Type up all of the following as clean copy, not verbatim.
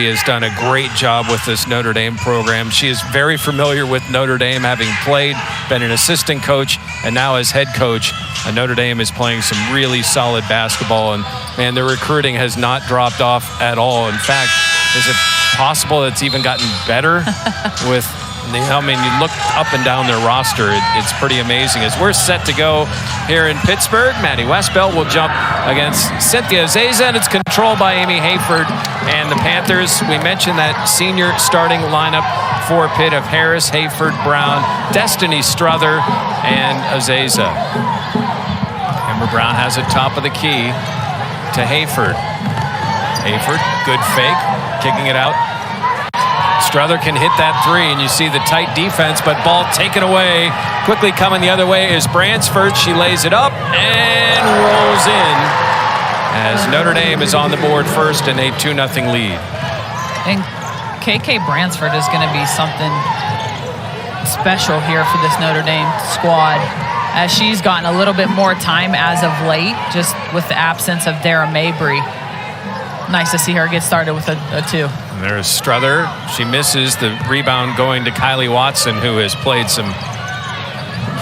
has done a great job with this Notre Dame program. She is very familiar with Notre Dame, having played, been an assistant coach, and now as head coach. Notre Dame is playing some really solid basketball, and man, their recruiting has not dropped off at all. In fact, is it possible it's even gotten better with, I mean, you look up and down their roster, it's pretty amazing. As we're set to go here in Pittsburgh, Maddy Westbeld will jump against Cynthia Zeza, and it's controlled by Amy Hayford. And the Panthers, we mentioned that senior starting lineup for Pitt of Harris, Hayford, Brown, Destiny Strother, and Azeza. Amber Brown has it top of the key to Hayford. Hayford, good fake, kicking it out. Strother can hit that three, and you see the tight defense, but ball taken away. Quickly coming the other way is Bransford. She lays it up and rolls in as Notre Dame is on the board first in a 2-0 lead. And KK Bransford is going to be something special here for this Notre Dame squad, as she's gotten a little bit more time as of late, just with the absence of Dara Mabry. Nice to see her get started with a two. And there's Strother. She misses the rebound going to Kylie Watson, who has played some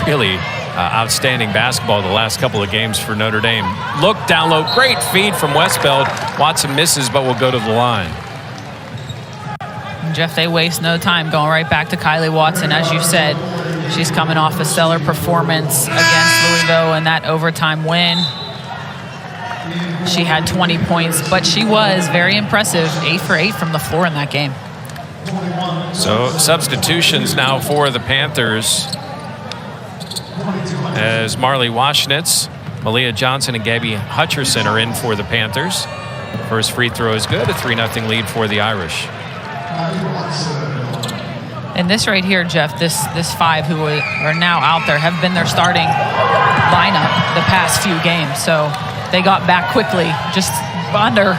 really outstanding basketball the last couple of games for Notre Dame. Look down low. Great feed from Westbeld. Watson misses, but will go to the line. And Jeff, they waste no time going right back to Kylie Watson. As you said, she's coming off a stellar performance against Louisville in that overtime win. She had 20 points, but she was very impressive, 8 for 8 from the floor in that game. So substitutions now for the Panthers, as Marley Waschnitz, Malia Johnson, and Gabby Hutcherson are in for the Panthers. First free throw is good, a 3-0 lead for the Irish. And this right here, Jeff, this five who are now out there have been their starting lineup the past few games. So they got back quickly, just under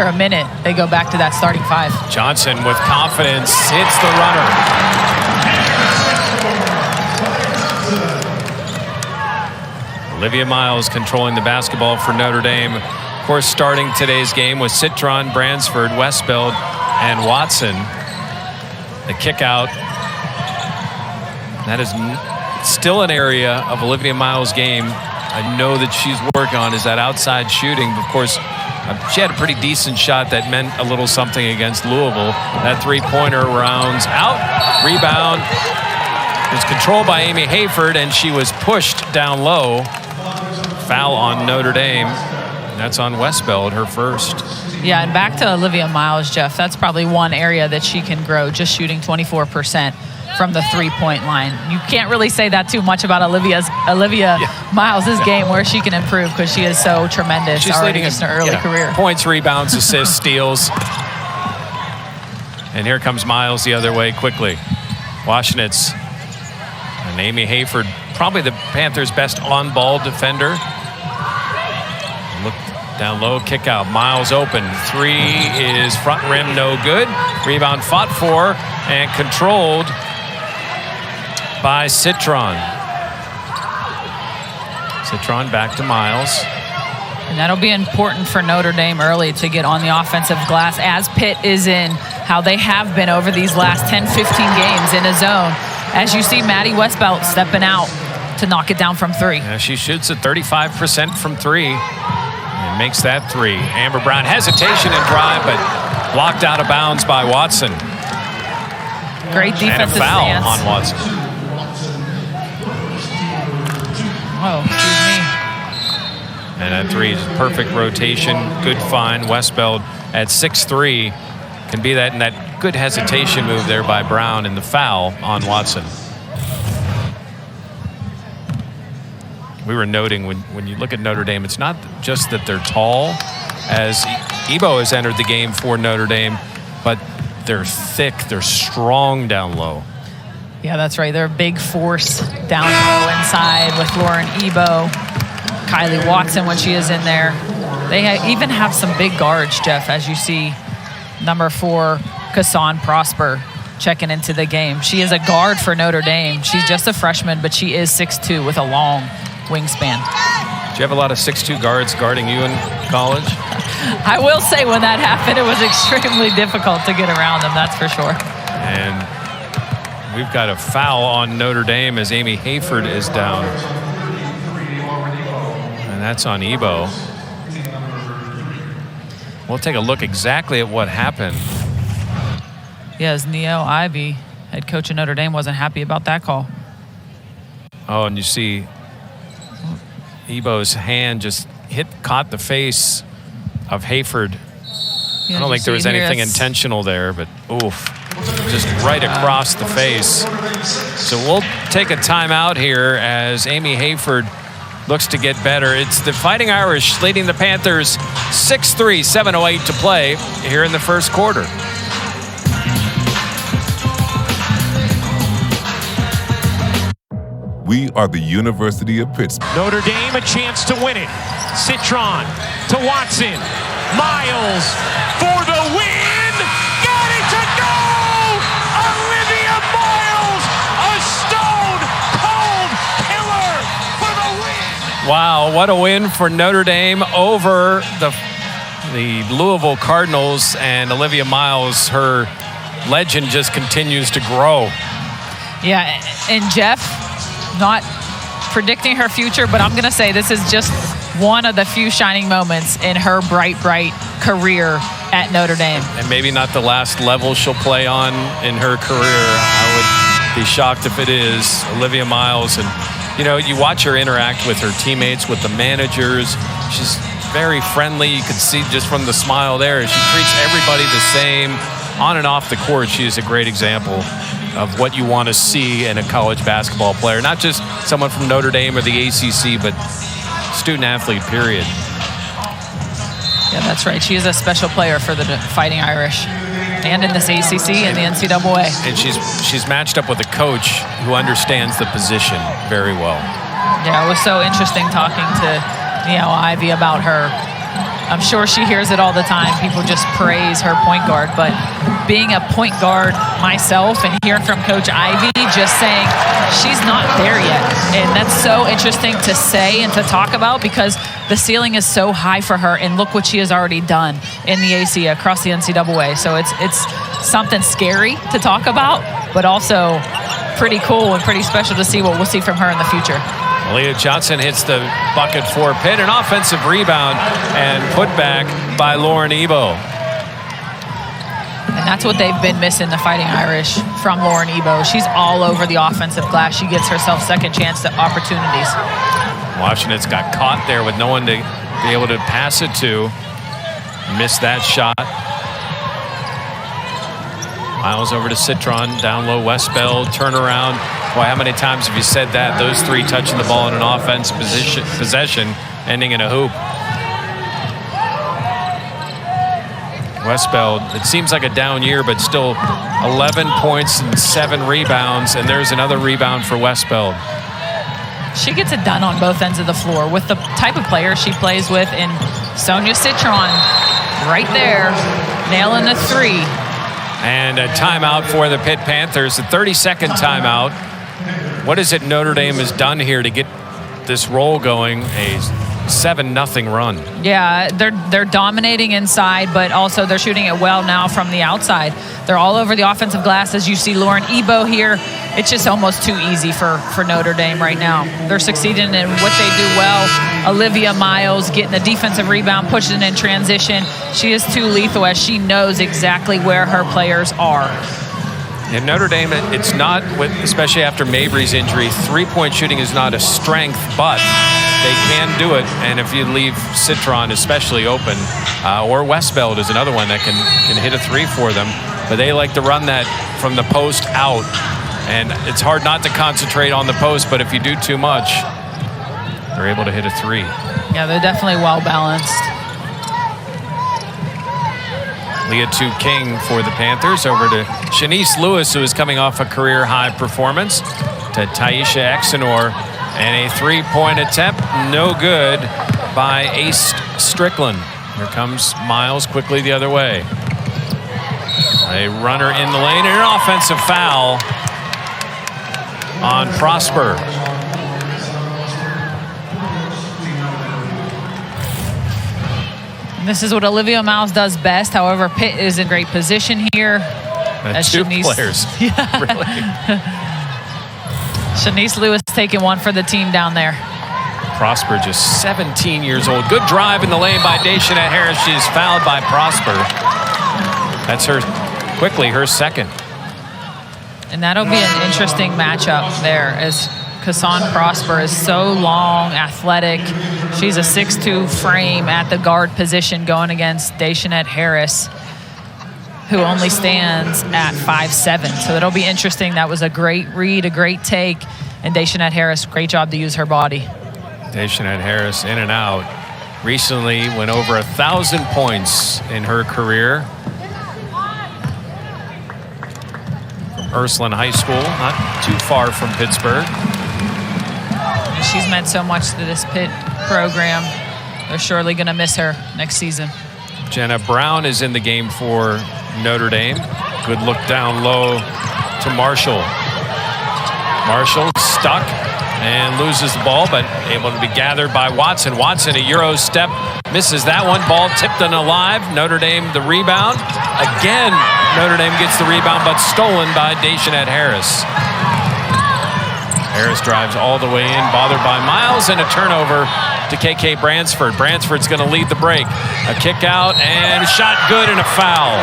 a minute. They go back to that starting five. Johnson with confidence hits the runner. Olivia Miles controlling the basketball for Notre Dame. Of course, starting today's game with Citron, Bransford, Westbeld, and Watson. The kick out. That is still an area of Olivia Miles' game I know that she's working on, is that outside shooting. Of course, she had a pretty decent shot that meant a little something against Louisville. That three-pointer rounds out. Rebound. It was controlled by Amy Hayford, and she was pushed down low. Foul on Notre Dame. That's on Westbeld, her first. Yeah, and back to Olivia Miles, Jeff. That's probably one area that she can grow, just shooting 24% from the three-point line. You can't really say that too much about Olivia Miles' game, where she can improve, because she is so tremendous. She's already in her early career. Points, rebounds, assists, steals. And here comes Miles the other way quickly. Waschnitz and Amy Hayford, probably the Panthers' best on-ball defender. Look down low, kick out. Miles open. Three is front rim, no good. Rebound fought for and controlled by Citron. Citron back to Miles. And that'll be important for Notre Dame early to get on the offensive glass, as Pitt is in how they have been over these last 10, 15 games in a zone. As you see Maddy Westbeld stepping out to knock it down from three. Yeah, she shoots at 35% from three and makes that three. Amber Brown, hesitation and drive, but blocked out of bounds by Watson. Great defensive and a foul stance on Watson. Oh, excuse me. And that three is perfect rotation. Good find. Westbeld at 6'3" can be that, and that good hesitation move there by Brown, and the foul on Watson. We were noting when you look at Notre Dame, it's not just that they're tall, as Ebo has entered the game for Notre Dame, but they're thick, they're strong down low. Yeah, that's right. They're a big force down low inside with Lauren Ebo, Kylie Watson when she is in there. They even have some big guards, Jeff, as you see number 4, Kassan Prosper, checking into the game. She is a guard for Notre Dame. She's just a freshman, but she is 6'2" with a long wingspan. Did you have a lot of 6'2" guards guarding you in college? I will say when that happened, it was extremely difficult to get around them, that's for sure. And we've got a foul on Notre Dame as Amy Hayford is down. And that's on Ebo. We'll take a look exactly at what happened. Yes, Neo Ivy, head coach of Notre Dame, wasn't happy about that call. Oh, and you see Ebo's hand just caught the face of Hayford. I don't think there was anything intentional there, but oof, just right across the face. So we'll take a timeout here as Amy Hayford looks to get better. It's the Fighting Irish leading the Panthers 6-3, 7:08 to play here in the first quarter. We are the University of Pittsburgh. Notre Dame a chance to win it. Citron to Watson. Miles for the win. Got it to go! Olivia Miles, a stone cold killer for the win. Wow, what a win for Notre Dame over the Louisville Cardinals, and Olivia Miles, her legend just continues to grow. Yeah, and Jeff, not predicting her future, but I'm going to say this is just one of the few shining moments in her bright career at Notre Dame. And maybe not the last level she'll play on in her career. I would be shocked if it is. Olivia Miles, and you know, you watch her interact with her teammates, with the managers. She's very friendly. You can see just from the smile there. She treats everybody the same. On and off the court, she is a great example of what you want to see in a college basketball player. Not just someone from Notre Dame or the ACC, but student athlete, period. Yeah, that's right. She is a special player for the Fighting Irish and in this ACC and the NCAA. And she's matched up with a coach who understands the position very well. Yeah, it was so interesting talking to Neo Ivy about her. I'm sure she hears it all the time. People just praise her point guard. But being a point guard myself and hearing from Coach Ivy just saying she's not there yet. And that's so interesting to say and to talk about because the ceiling is so high for her. And look what she has already done in the AC across the NCAA. So it's something scary to talk about, but also pretty cool and pretty special to see what we'll see from her in the future. Leah Johnson hits the bucket for Pitt. An offensive rebound and put back by Lauren Ebo. And that's what they've been missing, the Fighting Irish, from Lauren Ebo. She's all over the offensive glass. She gets herself second chance to opportunities. Washington's got caught there with no one to be able to pass it to. Missed that shot. Miles over to Citron, down low, Westbeld, turnaround. Boy, how many times have you said that? Those three touching the ball in an offensive possession, ending in a hoop. Westbeld, it seems like a down year, but still 11 points and 7 rebounds, and there's another rebound for Westbeld. She gets it done on both ends of the floor with the type of player she plays with, and Sonia Citron right there, nailing the three. And a timeout for the Pitt Panthers, a 30-second timeout. What is it Notre Dame has done here to get this roll going? A 7-0 run. Yeah, they're dominating inside, but also they're shooting it well now from the outside. They're all over the offensive glass. As you see Lauren Ebo here, it's just almost too easy for Notre Dame right now. They're succeeding in what they do well. Olivia Miles getting the defensive rebound, pushing in transition. She is too lethal as she knows exactly where her players are. In Notre Dame, it's not, especially after Mabry's injury, three-point shooting is not a strength, but they can do it. And if you leave Citron especially open, or Westbeld is another one that can hit a three for them, but they like to run that from the post out. And it's hard not to concentrate on the post, but if you do too much, they're able to hit a three. Yeah, they're definitely well-balanced. Leah King for the Panthers, over to Shanice Lewis, who is coming off a career-high performance, to Taisha Exenor, and a three-point attempt, no good by Ace Strickland. Here comes Miles quickly the other way. A runner in the lane, and an offensive foul on Prosper. This is what Olivia Miles does best. However, Pitt is in great position here. Two players. Yeah. Really. Shanice Lewis taking one for the team down there. Prosper, just 17 years old. Good drive in the lane by Daishanette Harris. She's fouled by Prosper. That's her second. And that'll be an interesting matchup there, as Kassan Prosper is so long, athletic. She's a 6'2" frame at the guard position going against Daishanette Harris, who only stands at 5'7". So it'll be interesting. That was a great read, a great take. And Daishanette Harris, great job to use her body. Daishanette Harris in and out. Recently went over 1,000 points in her career. From Ursuline High School, not too far from Pittsburgh. She's meant so much to this Pitt program. They're surely going to miss her next season. Jenna Brown is in the game for Notre Dame. Good look down low to Marshall. Marshall stuck and loses the ball, but able to be gathered by Watson. Watson, a Euro step, misses that one. Ball tipped and alive. Notre Dame the rebound. Again, Notre Dame gets the rebound, but stolen by Daishanette Harris. Harris drives all the way in, bothered by Miles, and a turnover to KK Bransford. Bransford's going to lead the break. A kick out and a shot good and a foul.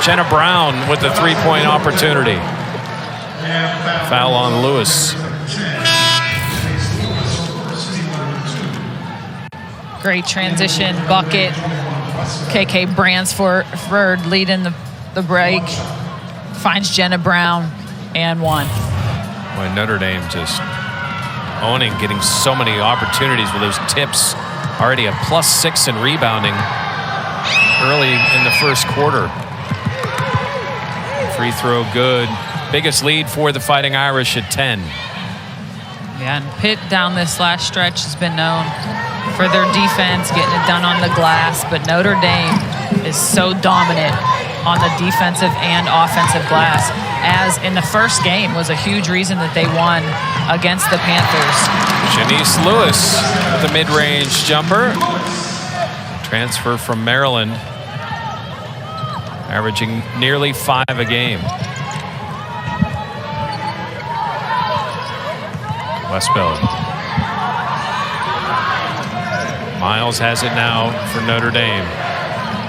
Jenna Brown with the three-point opportunity. Foul on Lewis. Great transition bucket. KK Bransford leading the break. Finds Jenna Brown and one. Boy, Notre Dame just owning, getting so many opportunities with those tips. Already a +6 in rebounding early in the first quarter. Free throw good. Biggest lead for the Fighting Irish at 10. Yeah, and Pitt down this last stretch has been known for their defense, getting it done on the glass, but Notre Dame is so dominant on the defensive and offensive glass, as in the first game was a huge reason that they won against the Panthers. Shanice Lewis with a mid-range jumper. Transfer from Maryland, averaging nearly 5 a game. Westbeld. Miles has it now for Notre Dame.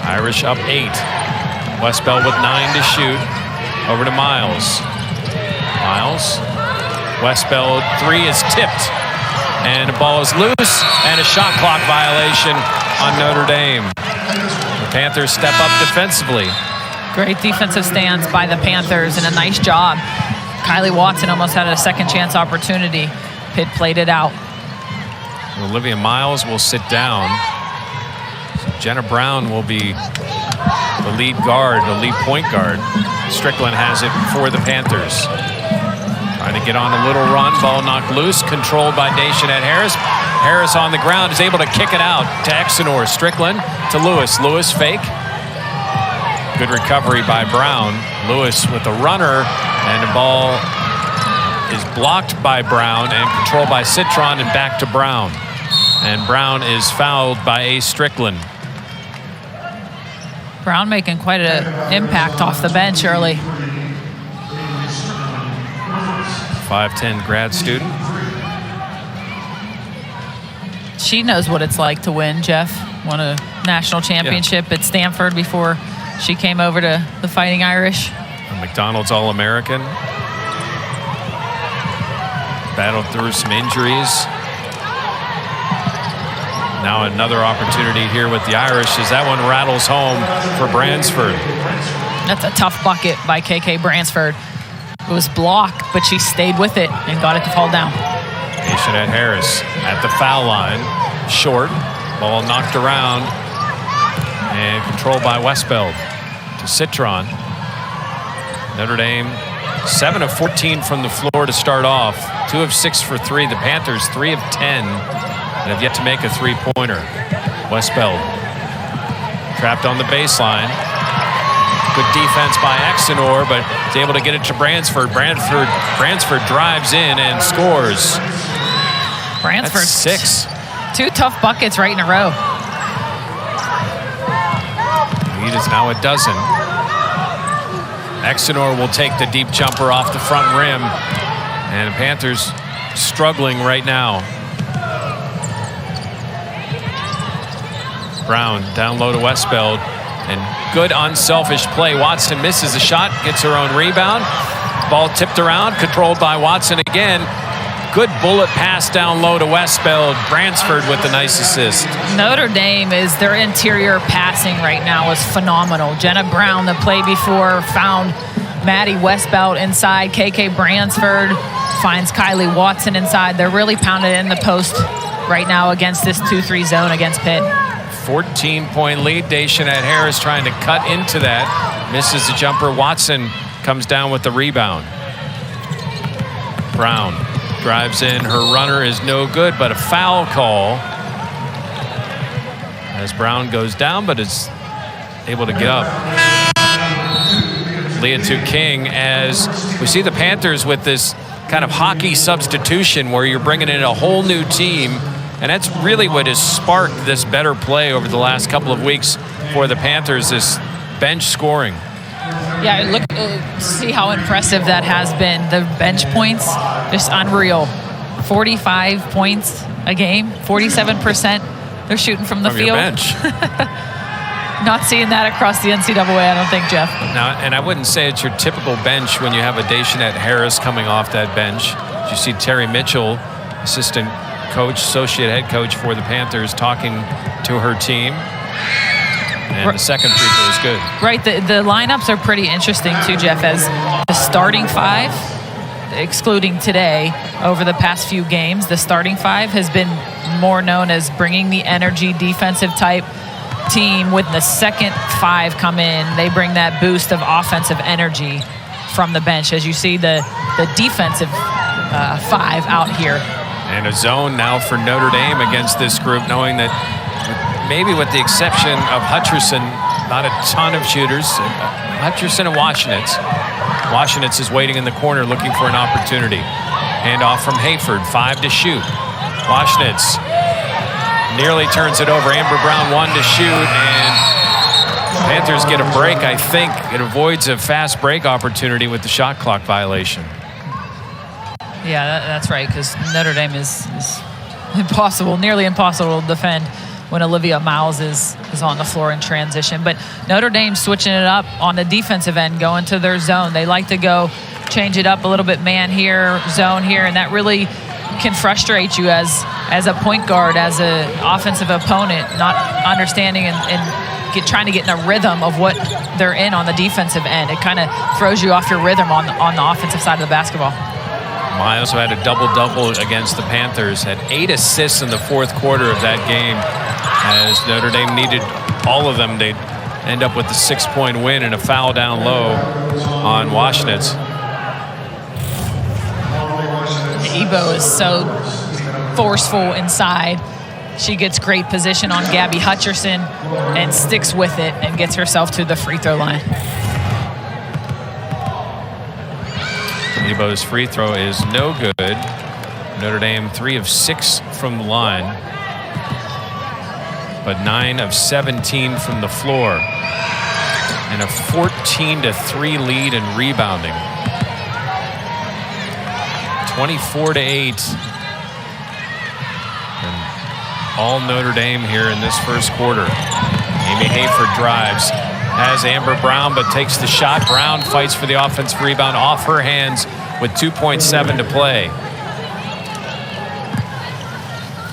Irish up 8. Westbeld with 9 to shoot. Over to Miles. Miles. Westbeld, 3 is tipped. And the ball is loose. And a shot clock violation on Notre Dame. The Panthers step up defensively. Great defensive stance by the Panthers and a nice job. Kylie Watson almost had a second chance opportunity. Pitt played it out. Olivia Miles will sit down. So Jenna Brown will be the lead guard, the lead point guard. Strickland has it for the Panthers. Trying to get on a little run. Ball knocked loose. Controlled by Daishanette Harris. Harris on the ground is able to kick it out to Exenor. Strickland to Lewis. Lewis fake. Good recovery by Brown. Lewis with a runner, and the ball is blocked by Brown and controlled by Citron and back to Brown. And Brown is fouled by A. Strickland. Brown making quite an impact off the bench early. 5'10" grad student. She knows what it's like to win, Jeff. Won a national championship at Stanford before she came over to the Fighting Irish. A McDonald's All-American. Battled through some injuries. Now another opportunity here with the Irish as that one rattles home for Bransford. That's a tough bucket by KK Bransford. It was blocked, but she stayed with it and got it to fall down. Daishanette Harris at the foul line. Short. Ball knocked around and controlled by Westbeld to Citron. Notre Dame 7 of 14 from the floor to start off. 2 of 6 for 3. The Panthers 3 of 10 and have yet to make a three-pointer. Westbeld trapped on the baseline. Good defense by Exenor, but is able to get it to Bransford. Bransford drives in and scores. Bransford. That's 6. 2 tough buckets right in a row. Lead is now a dozen. Exenor will take the deep jumper off the front rim. And the Panthers struggling right now. Brown down low to Westbeld. And good unselfish play. Watson misses a shot, gets her own rebound. Ball tipped around, controlled by Watson again. Good bullet pass down low to Westbeld. Bransford with the nice assist. Notre Dame is their interior passing right now is phenomenal. Jenna Brown, the play before, found Maddy Westbeld inside. KK Bransford finds Kylie Watson inside. They're really pounding in the post right now against this 2-3 zone against Pitt. 14-point lead. Daishanette Harris trying to cut into that. Misses the jumper. Watson comes down with the rebound. Brown drives in. Her runner is no good, but a foul call as Brown goes down, but is able to get up. Leah King, as we see the Panthers with this kind of hockey substitution where you're bringing in a whole new team, and that's really what has sparked this better play over the last couple of weeks for the Panthers, this bench scoring. Yeah, look, see how impressive that has been. The bench points, just unreal. 45 points a game, 47%. They're shooting from the field. Your bench. Not seeing that across the NCAA, I don't think, Jeff. Now, and I wouldn't say it's your typical bench when you have a Daishanette Harris coming off that bench. You see Terry Mitchell, assistant coach, associate head coach for the Panthers, talking to her team. And the second free throw is good. Right, the lineups are pretty interesting too, Jeff, as the starting five, excluding today, over the past few games, the starting five has been more known as bringing the energy defensive type team. With the second five come in, they bring that boost of offensive energy from the bench, as you see the defensive five out here. And a zone now for Notre Dame against this group, knowing that maybe with the exception of Hutcherson, not a ton of shooters. Hutcherson and Washinitz. Washinitz is waiting in the corner looking for an opportunity. Handoff from Hayford, 5 to shoot. Washinitz nearly turns it over. Amber Brown, 1 to shoot, and Panthers get a break, I think. It avoids a fast break opportunity with the shot clock violation. Yeah, that's right, because Notre Dame is impossible, nearly impossible to defend when Olivia Miles is on the floor in transition. But Notre Dame switching it up on the defensive end, going to their zone. They like to go change it up a little bit, man here, zone here, and that really can frustrate you as a point guard, as an offensive opponent, not understanding and trying to get in a rhythm of what they're in on the defensive end. It kind of throws you off your rhythm on the offensive side of the basketball. Miles, who had a double-double against the Panthers, had 8 assists in the fourth quarter of that game. As Notre Dame needed all of them, they'd end up with a 6-point win and a foul down low on Washinitz. Ebo is so forceful inside. She gets great position on Gabby Hutcherson and sticks with it and gets herself to the free throw line. Ebo's free throw is no good. Notre Dame 3 of 6 from the line, but 9 of 17 from the floor, and a 14-3 lead in rebounding. 24-8. And all Notre Dame here in this first quarter. Amy Hayford drives, has Amber Brown, but takes the shot. Brown fights for the offensive rebound off her hands with 2.7 to play.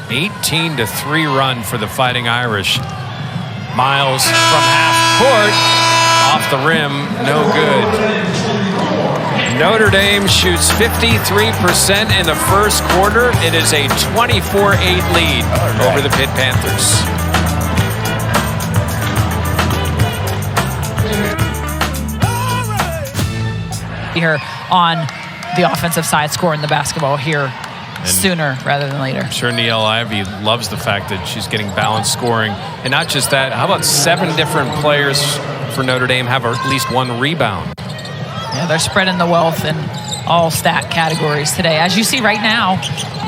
18-3 run for the Fighting Irish. Miles from half court, off the rim, no good. Notre Dame shoots 53% in the first quarter. It is a 24-8 lead over the Pitt Panthers. Here on the offensive side, scoring the basketball here sooner rather than later. I'm sure Niele Ivey loves the fact that she's getting balanced scoring. And not just that, how about 7 different players for Notre Dame have at least 1 rebound? Yeah, they're spreading the wealth in all stat categories today. As you see right now,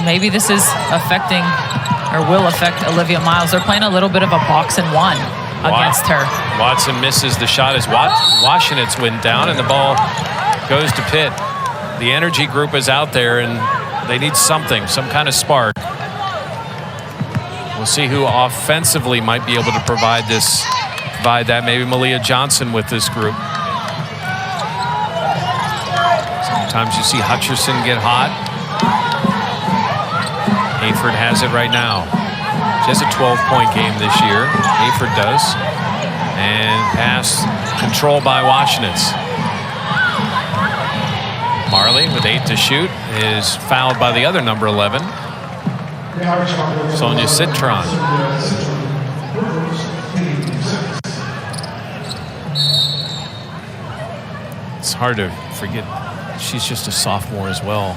maybe this is affecting or will affect Olivia Miles. They're playing a little bit of a box and one against her. Watson misses the shot as Washinitz went down, and the ball goes to Pitt. The energy group is out there, and they need something, some kind of spark. We'll see who offensively might be able to provide that. Maybe Malia Johnson with this group. Sometimes you see Hutcherson get hot. Hayford has it right now. She has a 12-point game this year. Hayford does. And pass control by Washinitz. Marley with 8 to shoot is fouled by the other number 11. Sonia Citron. It's hard to forget she's just a sophomore as well.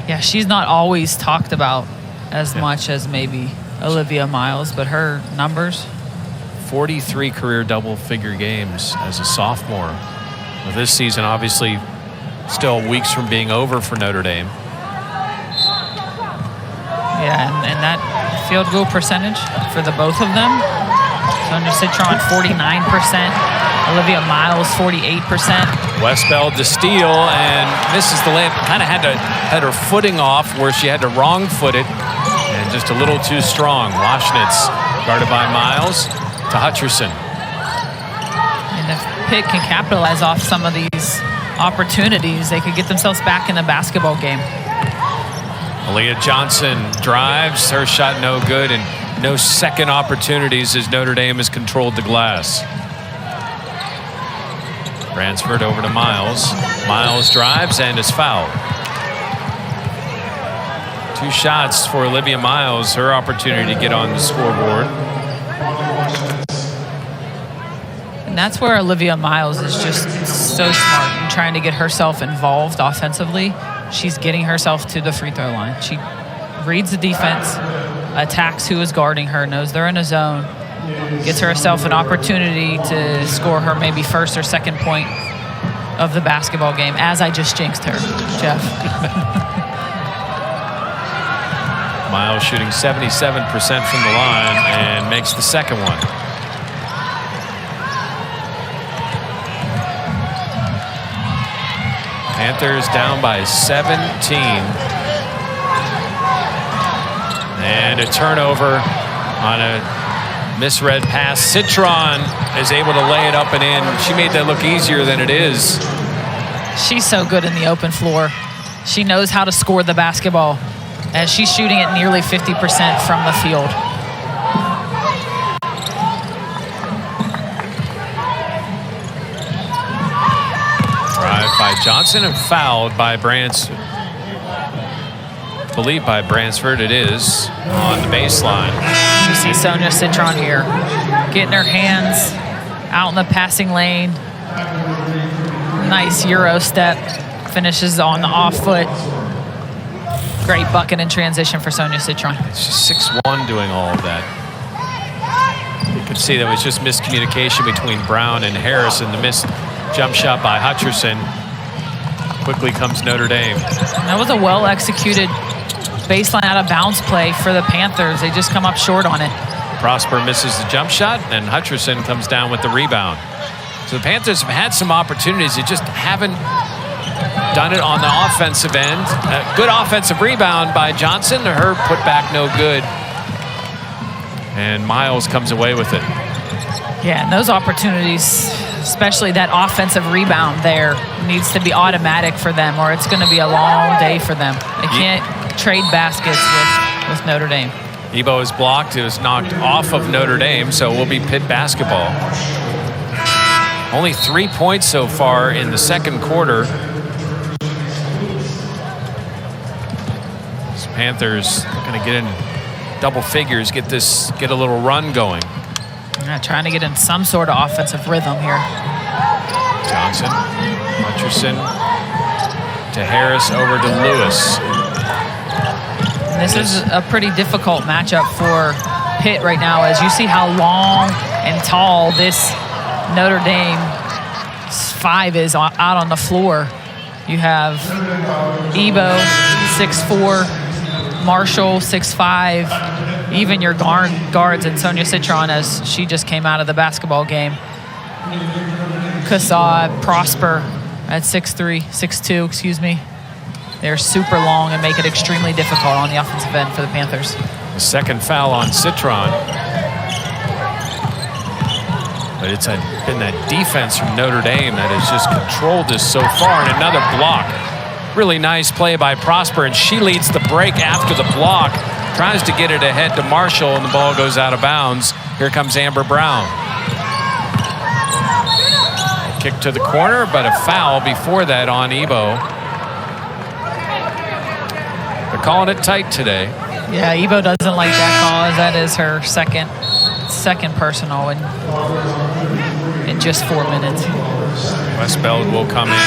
Yeah, she's not always talked about as much as maybe Olivia Miles, but her numbers. 43 career double-figure games as a sophomore. Well, this season, obviously, still weeks from being over for Notre Dame. Yeah, and that field goal percentage for the both of them. Sonia Citron, 49%. Olivia Miles, 48%. Westbeld to steal and misses the layup. Kind of had her footing off where she had to wrong foot it, and just a little too strong. Washinitz guarded by Miles to Hutcherson. And if Pitt can capitalize off some of these opportunities, they could get themselves back in the basketball game. Malia Johnson drives, her shot no good, and no second opportunities as Notre Dame has controlled the glass. Transferred over to Miles. Miles drives and is fouled. 2 shots for Olivia Miles, her opportunity to get on the scoreboard. And that's where Olivia Miles is just so smart in trying to get herself involved offensively. She's getting herself to the free throw line. She reads the defense, attacks who is guarding her, knows they're in a zone, gets herself an opportunity to score her maybe first or second point of the basketball game, as I just jinxed her, Jeff. Miles shooting 77% from the line and makes the second one. Panthers down by 17. And a turnover on a misread pass. Citron is able to lay it up and in. She made that look easier than it is. She's so good in the open floor. She knows how to score the basketball, as she's shooting at nearly 50% from the field. Drive by Johnson and fouled by Bransford. Believed by Bransford, it is on the baseline. You see Sonia Citron here, getting her hands out in the passing lane. Nice Euro step, finishes on the off foot. Great bucket in transition for Sonia Citron. She's 6'1", doing all of that. You could see that was just miscommunication between Brown and Harris, and the missed jump shot by Hutcherson. Quickly comes Notre Dame. That was a well-executed baseline out of bounds play for the Panthers. They just come up short on it. Prosper misses the jump shot, and Hutcherson comes down with the rebound. So the Panthers have had some opportunities. They just haven't done it on the offensive end. A good offensive rebound by Johnson. Her putback no good. And Miles comes away with it. Yeah, and those opportunities, especially that offensive rebound there, needs to be automatic for them, or it's going to be a long day for them. They can't trade baskets with Notre Dame. Ebo is blocked. It was knocked off of Notre Dame, so it will be Pitt basketball. Only 3 points so far in the second quarter. These Panthers are going to get in double figures, get a little run going. Yeah, trying to get in some sort of offensive rhythm here. Johnson, Hutcherson to Harris, over to Lewis. And this is a pretty difficult matchup for Pitt right now, as you see how long and tall this Notre Dame 5 is out on the floor. You have Ebo, 6'4", Marshall, 6'5", even your guards and Sonia Citron, as she just came out of the basketball game. Kassad, Prosper at 6'3", 6'2", excuse me. They're super long and make it extremely difficult on the offensive end for the Panthers. The second foul on Citron. But it's been that defense from Notre Dame that has just controlled this so far. And another block. Really nice play by Prosper, and she leads the break after the block. Tries to get it ahead to Marshall, and the ball goes out of bounds. Here comes Amber Brown. Kick to the corner, but a foul before that on Ebo. They're calling it tight today. Yeah, Ebo doesn't like that call, as that is her second personal in just 4 minutes. Westbeld will come in.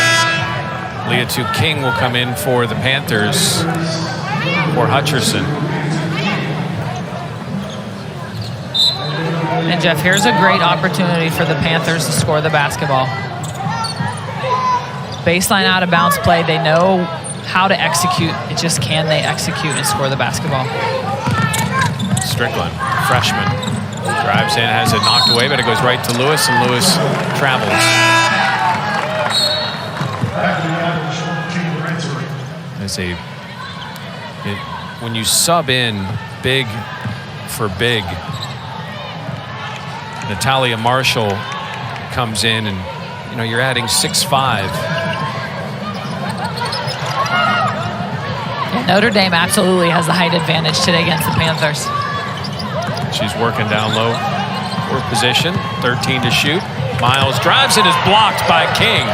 Leah King will come in for the Panthers for Hutcherson. And Jeff, here's a great opportunity for the Panthers to score the basketball. Baseline out of bounds play, they know how to execute. It's just, can they execute and score the basketball? Strickland, freshman, drives in, has it knocked away, but it goes right to Lewis, and Lewis travels. When you sub in big for big, Natalia Marshall comes in, and you're adding 6'5". Notre Dame absolutely has the height advantage today against the Panthers. She's working down low for position, 13 to shoot. Miles drives and is blocked by King.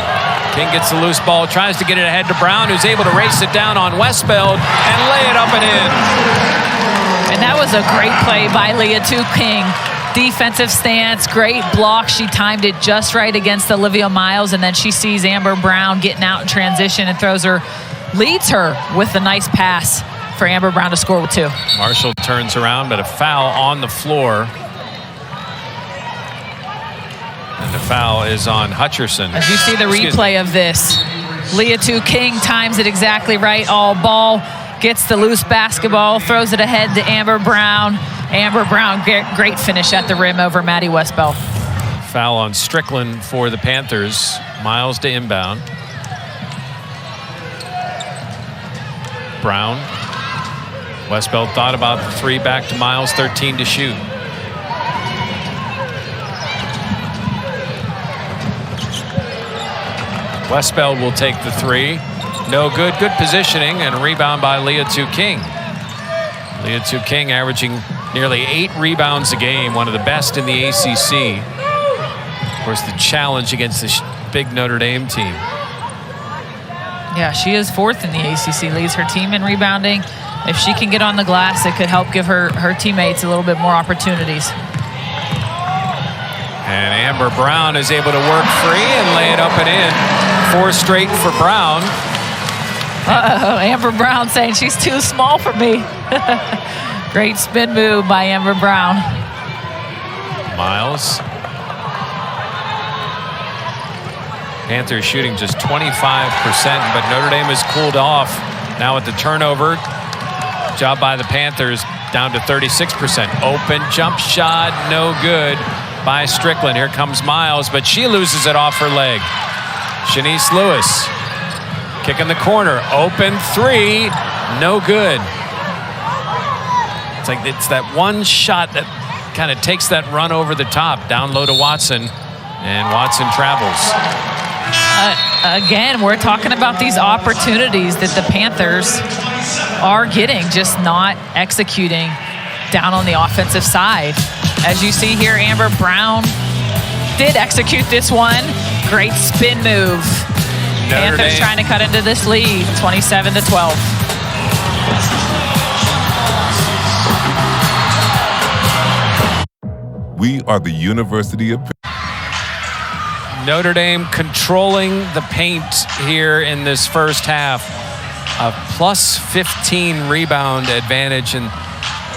King gets the loose ball, tries to get it ahead to Brown, who's able to race it down on Westbeld and lay it up and in. And that was a great play by Leah King. Defensive stance, great block. She timed it just right against Olivia Miles, and then she sees Amber Brown getting out in transition and leads her with a nice pass for Amber Brown to score with 2. Marshall turns around, but a foul on the floor. And the foul is on Hutcherson. As you see the replay of this, Leah King times it exactly right. All ball, gets the loose basketball, throws it ahead to Amber Brown. Amber Brown, great finish at the rim over Maddy Westbeld. Foul on Strickland for the Panthers. Miles to inbound. Brown. Westbeld thought about the 3, back to Miles, 13 to shoot. Westbeld will take the 3. No good. Good positioning, and a rebound by Leah King. Leah King averaging nearly 8 rebounds a game, one of the best in the ACC. Of course, the challenge against this big Notre Dame team. Yeah, she is 4th in the ACC, leads her team in rebounding. If she can get on the glass, it could help give her teammates a little bit more opportunities. And Amber Brown is able to work free and lay it up and in. 4 straight for Brown. Uh-oh, Amber Brown saying she's too small for me. Great spin move by Amber Brown. Miles. Panthers shooting just 25%, but Notre Dame has cooled off. Now with the turnover, job by the Panthers, down to 36%. Open jump shot, no good by Strickland. Here comes Miles, but she loses it off her leg. Shanice Lewis, kick in the corner, open 3, no good. It's that one shot that kind of takes that run over the top, down low to Watson, and Watson travels. Again, we're talking about these opportunities that the Panthers are getting, just not executing down on the offensive side. As you see here, Amber Brown did execute this one. Great spin move. Panthers trying to cut into this lead, 27-12. We are the University of Pitt. Notre Dame controlling the paint here in this first half. A plus 15 rebound advantage, and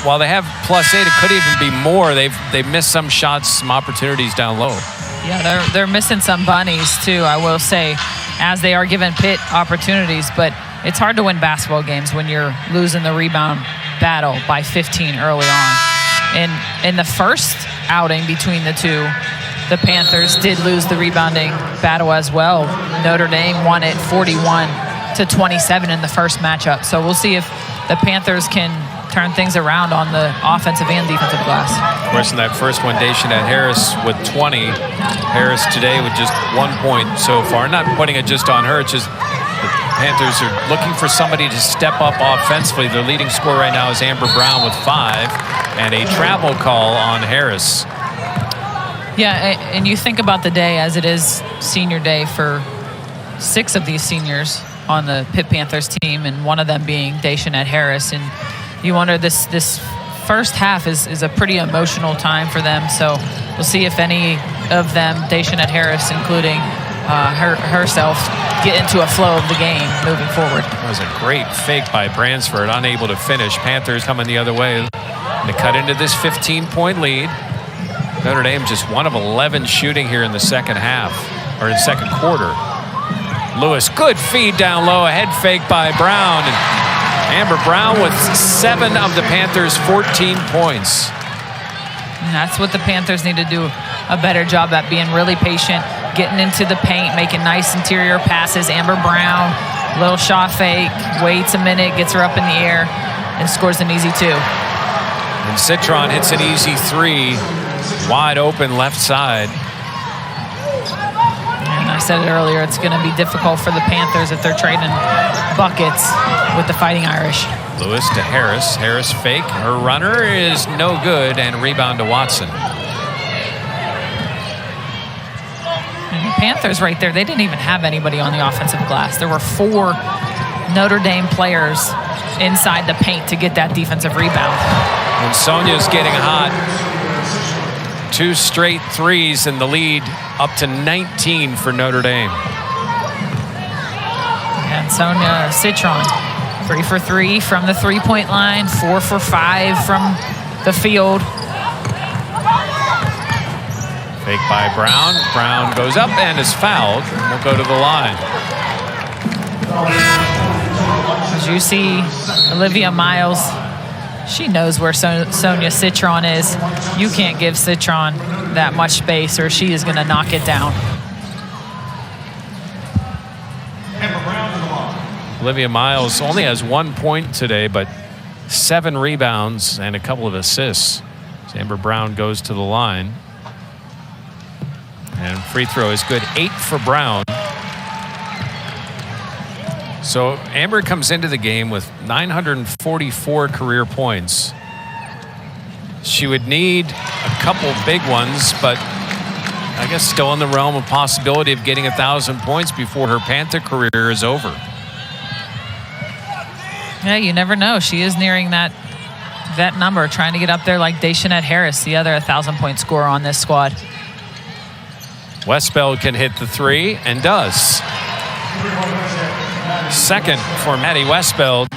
while they have plus 8, it could even be more. They've missed some shots, some opportunities down low. Yeah, they're missing some bunnies too, I will say, as they are giving Pitt opportunities. But it's hard to win basketball games when you're losing the rebound battle by 15 early on. And in the first outing between the two, the Panthers did lose the rebounding battle as well. Notre Dame won it 41-27 in the first matchup. So we'll see if the Panthers can turn things around on the offensive and defensive glass. Of course, in that first one, Daishanette Harris with 20. Harris today with just 1 point so far. Not putting it just on her, it's just the Panthers are looking for somebody to step up offensively. Their leading scorer right now is Amber Brown with 5, and a travel call on Harris. Yeah, and you think about the day as it is senior day for 6 of these seniors on the Pitt Panthers team, and one of them being Daishanette Harris. And you wonder, this first half is a pretty emotional time for them. So we'll see if any of them, Daishanette Harris including herself, get into a flow of the game moving forward. That was a great fake by Bransford, unable to finish. Panthers coming the other way to cut into this 15-point lead. Notre Dame just 1 of 11 shooting here in the second half, or in second quarter. Lewis, good feed down low, a head fake by Brown. And Amber Brown with 7 of the Panthers' 14 points. And that's what the Panthers need to do a better job at, being really patient, getting into the paint, making nice interior passes. Amber Brown, little shot fake, waits a minute, gets her up in the air, and scores an easy 2. And Citron hits an easy 3, wide open left side. And I said it earlier, it's going to be difficult for the Panthers if they're trading buckets with the Fighting Irish. Lewis to Harris. Harris fake. Her runner is no good, and rebound to Watson. And the Panthers right there, they didn't even have anybody on the offensive glass. There were 4 Notre Dame players inside the paint to get that defensive rebound. And Sonia's getting hot. 2 straight threes, and the lead up to 19 for Notre Dame. And Sonia Citron, 3 for 3 from the three-point line, 4 for 5 from the field. Fake by Brown. Brown goes up and is fouled, and will go to the line. As you see, Olivia Miles, she knows where Sonia Citron is. You can't give Citron that much space, or she is going to knock it down. Olivia Miles only has 1 point today, but 7 rebounds and a couple of assists. So Amber Brown goes to the line. And free throw is good, 8 for Brown. So Amber comes into the game with 944 career points. She would need a couple big ones, but I guess still in the realm of possibility of getting 1,000 points before her Panther career is over. Yeah, you never know. She is nearing that number, trying to get up there like Daishanette Harris, the other 1,000-point scorer on this squad. Westbeld can hit the 3 and does. Second for Maddy Westbeld.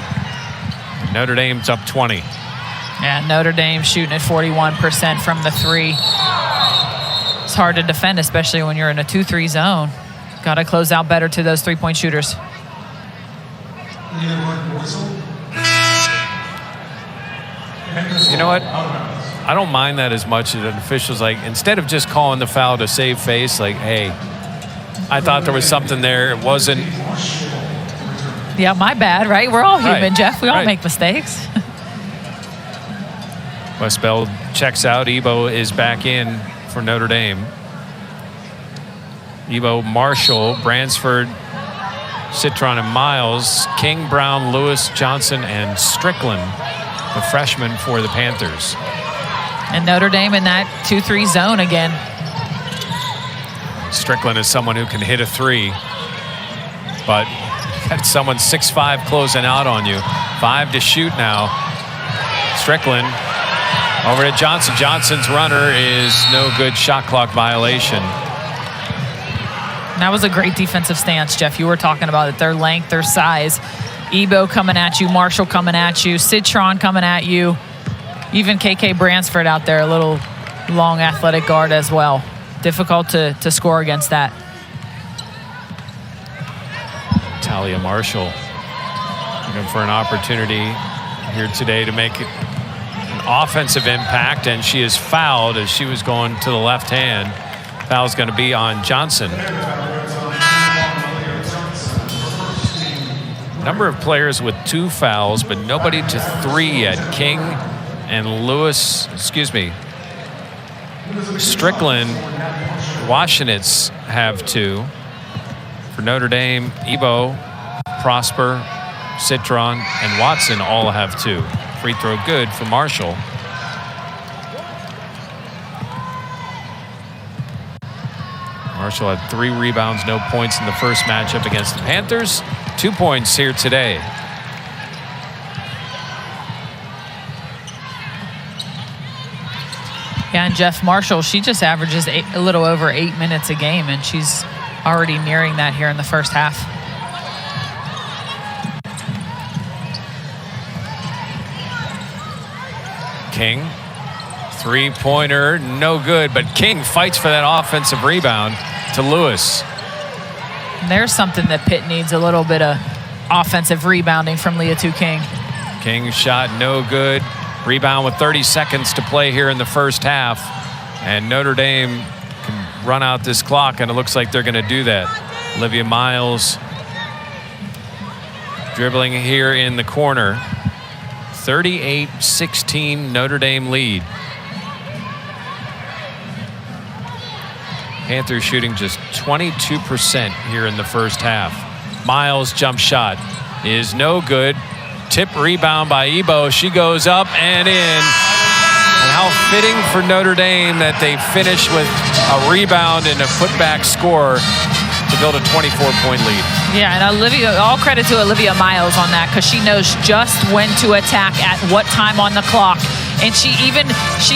Notre Dame's up 20. Yeah, Notre Dame shooting at 41% from the 3. It's hard to defend, especially when you're in a 2-3 zone. Got to close out better to those 3-point shooters. You know what? I don't mind that as much as an official's like, instead of just calling the foul to save face, like, hey, I thought there was something there. It wasn't. Yeah, my bad, right? We're all human, Right. Jeff. We all Right. make mistakes. Westbeld checks out. Ebo is back in for Notre Dame. Ebo, Marshall, Bransford, Citron, and Miles, King, Brown, Lewis, Johnson, and Strickland, the freshman for the Panthers. And Notre Dame in that 2-3 zone again. Strickland is someone who can hit a 3, but got someone 6'5" closing out on you. 5 to shoot now. Strickland over to Johnson. Johnson's runner is no good. Shot clock violation. That was a great defensive stance, Jeff. You were talking about it. Their length, their size. Ebo coming at you. Marshall coming at you. Citron coming at you. Even KK Bransford out there, a little long athletic guard as well. Difficult to score against that. Talia Marshall looking for an opportunity here today to make an offensive impact, and she is fouled as she was going to the left hand. Foul's going to be on Johnson. Number of players with 2 fouls, but nobody to 3 yet. King and Strickland, Washenitz have 2. For Notre Dame, Ebo, Prosper, Citron, and Watson all have 2. Free throw good for Marshall. Marshall had 3 rebounds, no points in the first matchup against the Panthers. 2 points here today. Yeah, and Jeff Marshall, she just averages a little over 8 minutes a game, and she's already nearing that here in the first half. King, 3-pointer, no good, but King fights for that offensive rebound to Lewis. And there's something that Pitt needs, a little bit of offensive rebounding from Leah King. King's shot no good. Rebound with 30 seconds to play here in the first half. And Notre Dame can run out this clock, and it looks like they're going to do that. Olivia Miles dribbling here in the corner. 38-16 Notre Dame lead. Panthers shooting just 22% here in the first half. Miles' jump shot is no good. Tip rebound by Ebo. She goes up and in. And how fitting for Notre Dame that they finish with a rebound and a putback score to build a 24-point lead. Yeah, and Olivia, all credit to Olivia Miles on that, because she knows just when to attack at what time on the clock. And she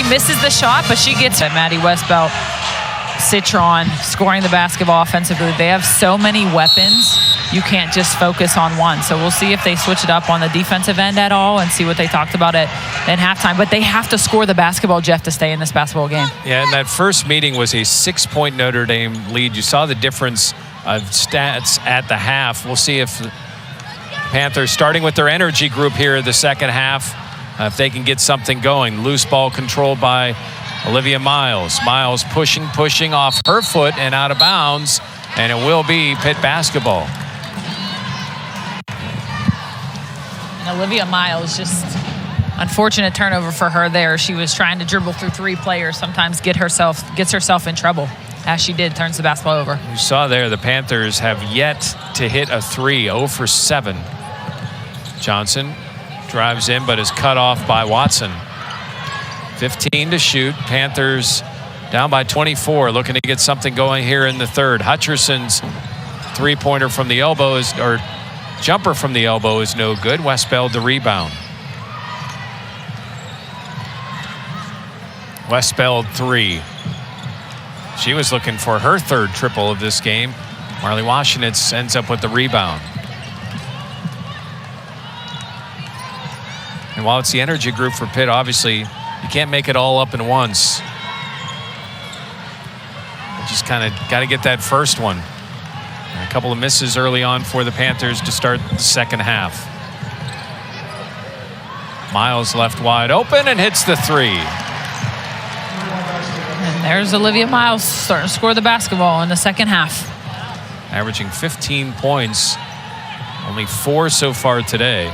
misses the shot, but she gets it. Maddy, Westbeld, Citron scoring the basketball offensively. They have so many weapons, you can't just focus on one. So we'll see if they switch it up on the defensive end at all and see what they talked about at halftime. But they have to score the basketball, Jeff, to stay in this basketball game. Yeah, and that first meeting was a 6-point Notre Dame lead. You saw the difference of stats at the half. We'll see if the Panthers, starting with their energy group here the second half, if they can get something going. Loose ball controlled by Olivia Miles. Miles pushing off her foot and out of bounds, and it will be Pitt basketball. And Olivia Miles, just unfortunate turnover for her there. She was trying to dribble through 3 players, sometimes gets herself in trouble. As she did, turns the basketball over. You saw there the Panthers have yet to hit a 3, 0 for 7. Johnson drives in but is cut off by Watson. 15 to shoot. Panthers down by 24, looking to get something going here in the third. Hutcherson's 3-pointer from the elbow jumper from the elbow is no good. Westbeld the rebound. Westbeld 3. She was looking for her 3rd triple of this game. Marley Washenitz ends up with the rebound. And while it's the energy group for Pitt, obviously you can't make it all up in once. You just kind of got to get that first one. And a couple of misses early on for the Panthers to start the second half. Miles left wide open and hits the 3. And there's Olivia Miles starting to score the basketball in the second half. Averaging 15 points, only 4 so far today.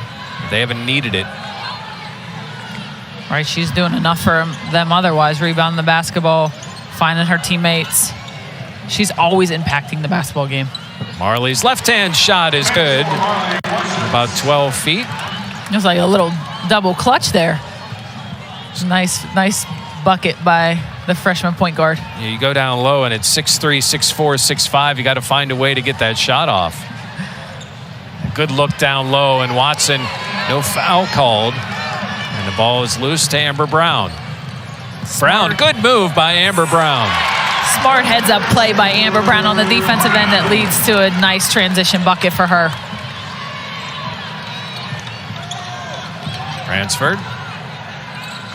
They haven't needed it. Right, she's doing enough for them otherwise, rebounding the basketball, finding her teammates. She's always impacting the basketball game. Marley's left-hand shot is good. About 12 feet. It was like a little double clutch there. It's a nice bucket by the freshman point guard. Yeah, you go down low and it's 6'3", 6'4", 6'5". You got to find a way to get that shot off. A good look down low, and Watson, no foul called. And the ball is loose to Amber Brown. Brown, good move by Amber Brown. Smart heads-up play by Amber Brown on the defensive end that leads to a nice transition bucket for her. Transferred.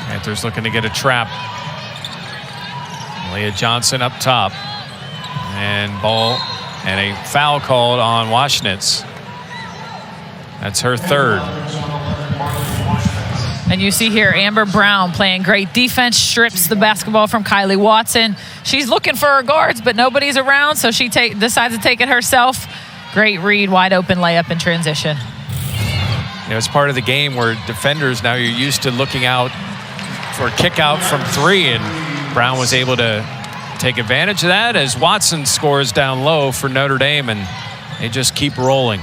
Panthers looking to get a trap. Leah Johnson up top. And ball and a foul called on Washenitz. That's her 3rd. And you see here Amber Brown playing great defense, strips the basketball from Kylie Watson. She's looking for her guards, but nobody's around, so she decides to take it herself. Great read, wide open layup in transition. You know, it's part of the game where defenders, now you're used to looking out for a kick out from 3, and Brown was able to take advantage of that as Watson scores down low for Notre Dame, and they just keep rolling.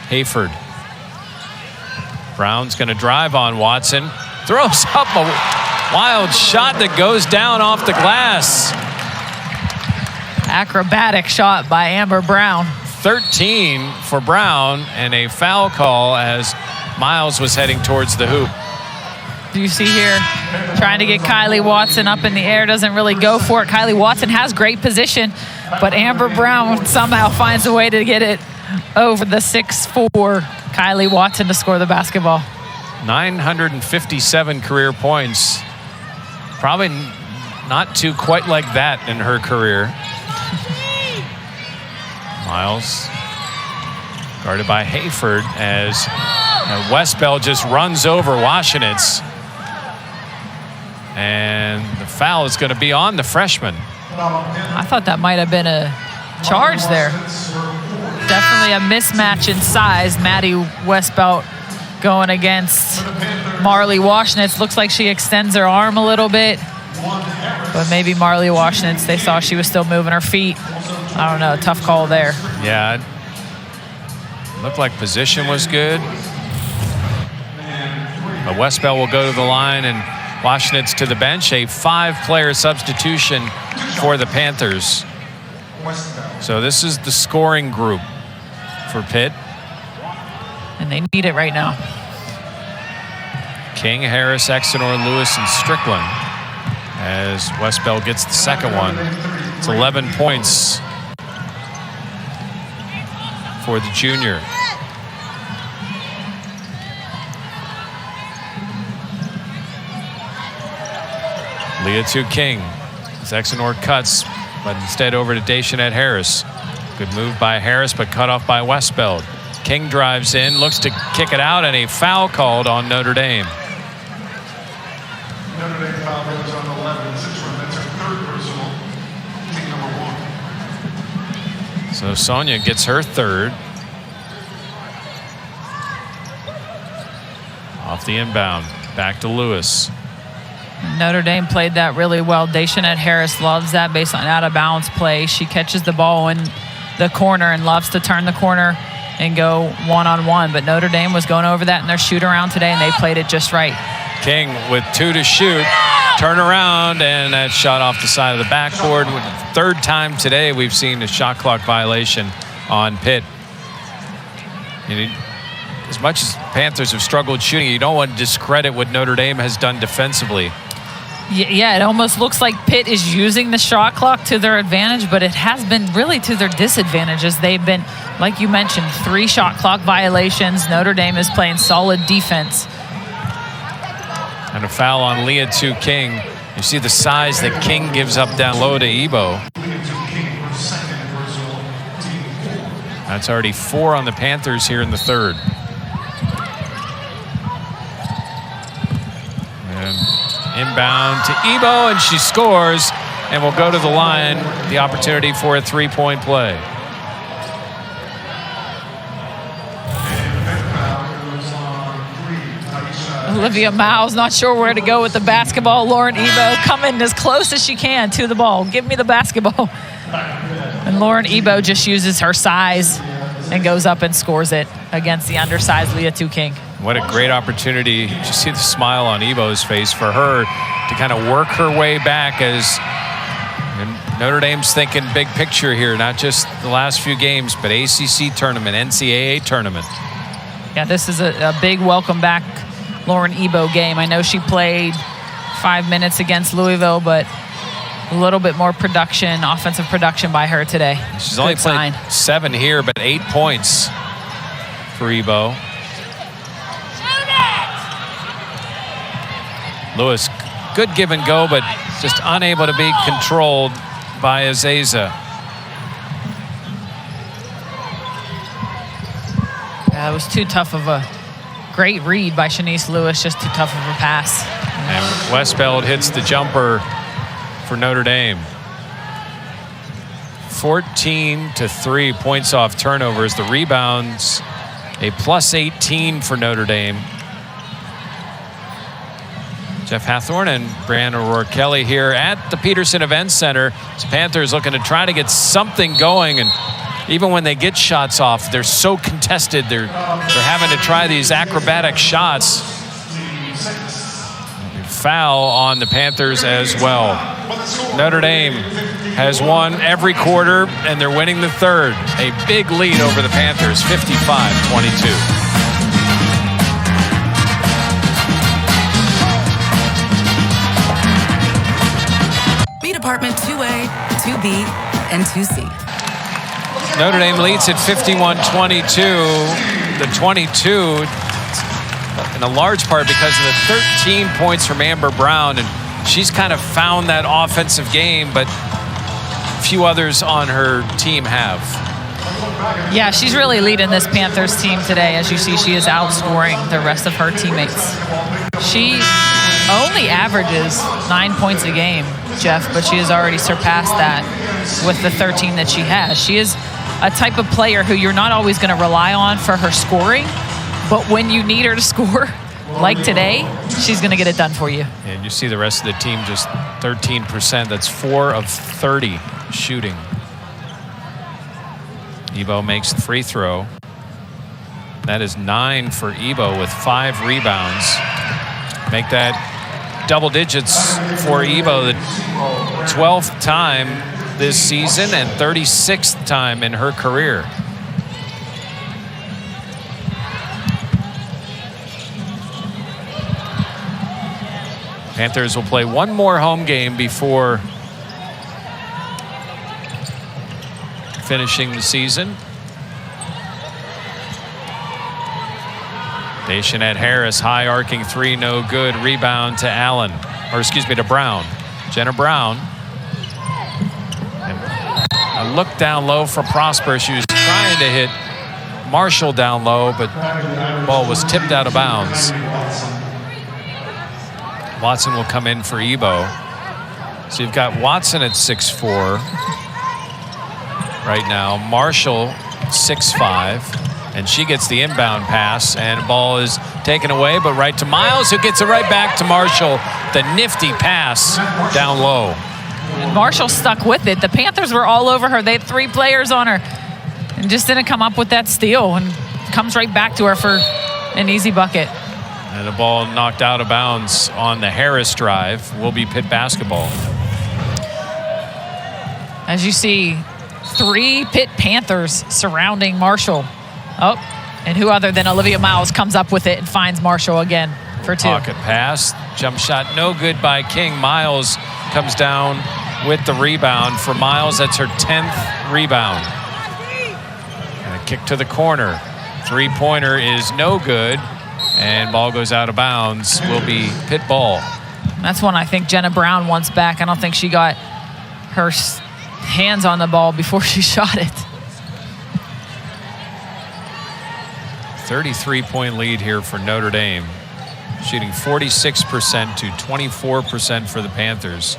Hayford. Brown's going to drive on Watson. Throws up a wild shot that goes down off the glass. Acrobatic shot by Amber Brown. 13 for Brown, and a foul call as Miles was heading towards the hoop. You see here, trying to get Kylie Watson up in the air, doesn't really go for it. Kylie Watson has great position, but Amber Brown somehow finds a way to get it over the 6'4" Kylie Watson to score the basketball. 957 career points. Probably not too quite like that in her career. Miles guarded by Hayford as Westbeld just runs over Washenitz. And the foul is going to be on the freshman. I thought that might have been a charge there. Definitely a mismatch in size. Maddy Westbeld going against Marley Washenitz. Looks like she extends her arm a little bit. But maybe Marley Washenitz, they saw she was still moving her feet. I don't know, tough call there. Yeah, looked like position was good. But Westbeld will go to the line and Washenitz to the bench. A 5-player substitution for the Panthers. So this is the scoring group for Pitt. And they need it right now. King, Harris, Exenor, Lewis, and Strickland. As Westbeld gets the second one. It's 11 points for the junior. Leah to King. Exenor cuts, but instead over to Deschanette Harris. Good move by Harris, but cut off by Westbeld. King drives in, looks to kick it out, and a foul called on Notre Dame. Notre Dame foul goes on 11. Citron, that's her 3rd personal. Team number 1. So Sonia gets her 3rd. Off the inbound, back to Lewis. Notre Dame played that really well. Deschanette Harris loves that based on out-of-bounds play. She catches the ball in the corner and loves to turn the corner and go one-on-one. But Notre Dame was going over that in their shoot-around today, and they played it just right. King with 2 to shoot. Turn around, and that shot off the side of the backboard. With the 3rd time today we've seen a shot clock violation on Pitt. As much as Panthers have struggled shooting, you don't want to discredit what Notre Dame has done defensively. Yeah, it almost looks like Pitt is using the shot clock to their advantage, but it has been really to their disadvantage as they've been, like you mentioned, 3 shot clock violations. Notre Dame is playing solid defense. And a foul on Leah to King. You see the size that King gives up down low to Ebo. That's already 4 on the Panthers here in the 3rd. And inbound to Ebo, and she scores, and will go to the line. The opportunity for a 3-point play. Olivia Miles not sure where to go with the basketball. Lauren Ebo coming as close as she can to the ball. Give me the basketball. And Lauren Ebo just uses her size and goes up and scores it against the undersized Leah King. What a great opportunity. You see the smile on Ebo's face for her to kind of work her way back as Notre Dame's thinking big picture here, not just the last few games, but ACC tournament, NCAA tournament. Yeah, this is a big welcome back Lauren Ebo game. I know she played 5 minutes against Louisville, but a little bit more production, offensive production by her today. She's only played 7 here, but 8 points for Ebo. Lewis, good give and go, but just unable to be controlled by Azeza. It was too tough of a Great read by Shanice Lewis, just too tough of a pass. And Westbeld hits the jumper for Notre Dame. 14-3 points off turnovers. The rebounds, a plus 18 for Notre Dame. Jeff Hathorn and Brianna O'Rourke-Kelly here at the Peterson Events Center. The Panthers looking to try to get something going, and even when they get shots off, they're so contested. They're having to try these acrobatic shots. Foul on the Panthers as well. Notre Dame has won every quarter, and they're winning the third. A big lead over the Panthers, 55-22. Department 2A, 2B, and 2C. Notre Dame leads at 51-22. The 22 in a large part because of the 13 points from Amber Brown, and she's kind of found that offensive game, but few others on her team have. Yeah, she's really leading this Panthers team today. As you see, she is outscoring the rest of her teammates. She only averages 9 points a game, Jeff, but she has already surpassed that with the 13 that she has. She is a type of player who you're not always going to rely on for her scoring, but when you need her to score, like today, she's going to get it done for you. And you see the rest of the team just 13%. That's 4 of 30 shooting. Ebo makes the free throw. That is 9 for Ebo with 5 rebounds. Make that double digits for Ebo, the 12th time this season and 36th time in her career. Panthers will play one more home game before finishing the season. Daishanette Harris, high arcing three, no good. Rebound to Allen, or excuse me, to Brown. Jenna Brown. And a look down low for Prosper. She was trying to hit Marshall down low, but the ball was tipped out of bounds. Watson will come in for Ebo. So you've got Watson at 6'4" right now. Marshall 6'5", and she gets the inbound pass, and the ball is taken away, but right to Miles, who gets it right back to Marshall. The nifty pass down low. Marshall stuck with it. The Panthers were all over her. They had 3 players on her and just didn't come up with that steal, and comes right back to her for an easy bucket. And the ball knocked out of bounds on the Harris drive. Will be Pitt basketball. As you see, 3 Pitt Panthers surrounding Marshall. Oh, and who other than Olivia Miles comes up with it and finds Marshall again for 2. Pocket pass. Jump shot no good by King. Miles comes down with the rebound. For Miles, that's her 10th rebound. And a kick to the corner. 3-pointer is no good. And ball goes out of bounds. Will be Pitt ball. That's one I think Jenna Brown wants back. I don't think she got her hands on the ball before she shot it. 33-point lead here for Notre Dame. Shooting 46% to 24% for the Panthers.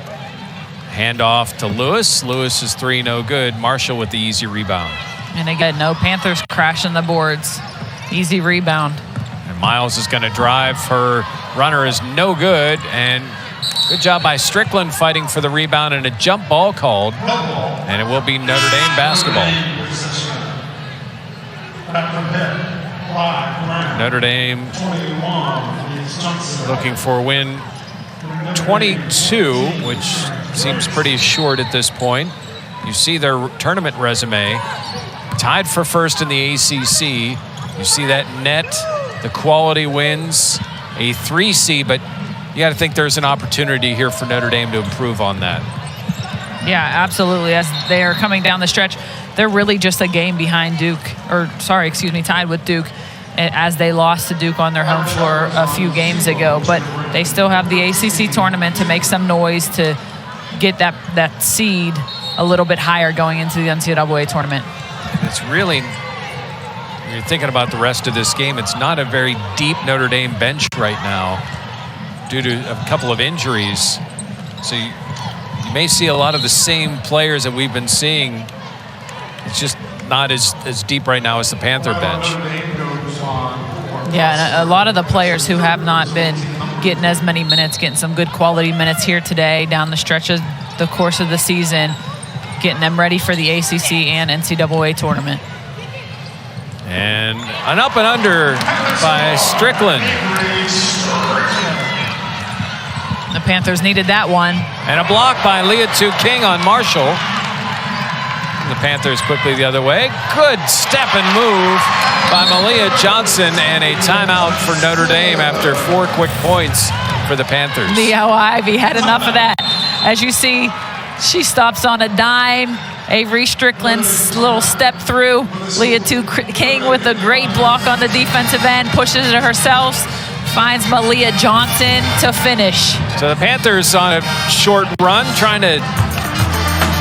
Handoff to Lewis. Lewis's 3 no good. Marshall with the easy rebound. And again, no Panthers crashing the boards. Easy rebound. And Miles is going to drive. Her runner is no good. And good job by Strickland fighting for the rebound, and a jump ball called. And it will be Notre Dame basketball. Notre Dame looking for win 22, which seems pretty short at this point. You see their tournament resume. Tied for first in the ACC. You see that net, the quality wins, a 3C, but you got to think there's an opportunity here for Notre Dame to improve on that. Yeah, absolutely. As they are coming down the stretch, they're really just a game behind Duke, tied with Duke, as they lost to Duke on their home floor a few games ago. But they still have the ACC tournament to make some noise to get that seed a little bit higher going into the NCAA tournament. It's really you're thinking about the rest of this game, it's not a very deep Notre Dame bench right now due to a couple of injuries. So you may see a lot of the same players that we've been seeing. It's just not as deep right now as the Panther bench. Yeah, and a lot of the players who have not been getting as many minutes, getting some good quality minutes here today down the stretch of the course of the season, getting them ready for the ACC and NCAA tournament. And an up and under by Strickland. The Panthers needed that one. And a block by Leah King on Marshall. The Panthers quickly the other way. Good step and move by Malia Johnson, and a timeout for Notre Dame after 4 quick points for the Panthers. Leo Ivy had enough of that. As you see, she stops on a dime. Avery Strickland's little step through. Leah King with a great block on the defensive end, pushes it herself, finds Malia Johnson to finish. So the Panthers on a short run, trying to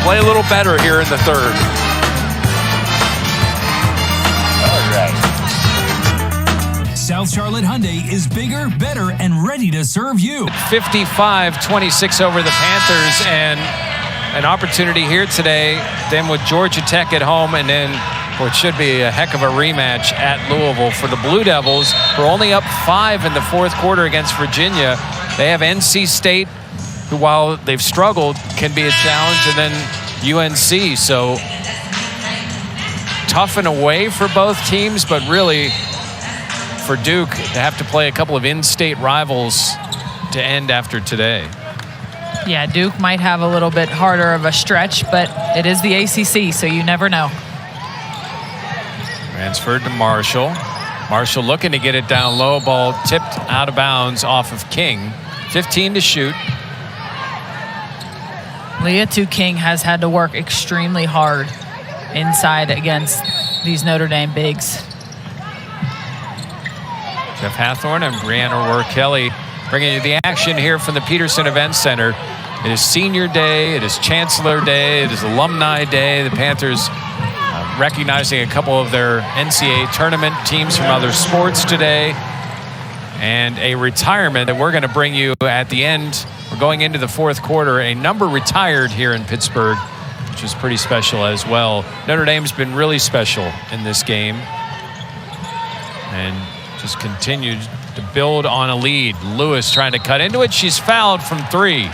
play a little better here in the third. All right. South Charlotte Hyundai is bigger, better, and ready to serve you. 55-26 over the Panthers, and an opportunity here today, then with Georgia Tech at home, and then what should be a heck of a rematch at Louisville for the Blue Devils, who are only up 5 in the fourth quarter against Virginia. They have NC State, who, while they've struggled, can be a challenge, and then UNC. So tough and away for both teams, but really for Duke to have to play a couple of in-state rivals to end after today. Yeah, Duke might have a little bit harder of a stretch, but it is the ACC, so you never know. Transferred to Marshall. Marshall looking to get it down low. Ball tipped out of bounds off of King. 15 to shoot. Leah King has had to work extremely hard inside against these Notre Dame bigs. Jeff Hathorn and Brianna Rohr-Kelly bringing you the action here from the Peterson Event Center. It is Senior Day, it is Chancellor Day, it is Alumni Day. The Panthers recognizing a couple of their NCAA tournament teams from other sports today, and a retirement that we're going to bring you at the end. We're going into the fourth quarter. A number retired here in Pittsburgh, which is pretty special as well. Notre Dame's been really special in this game and just continued to build on a lead. Lewis trying to cut into it. She's fouled from 3.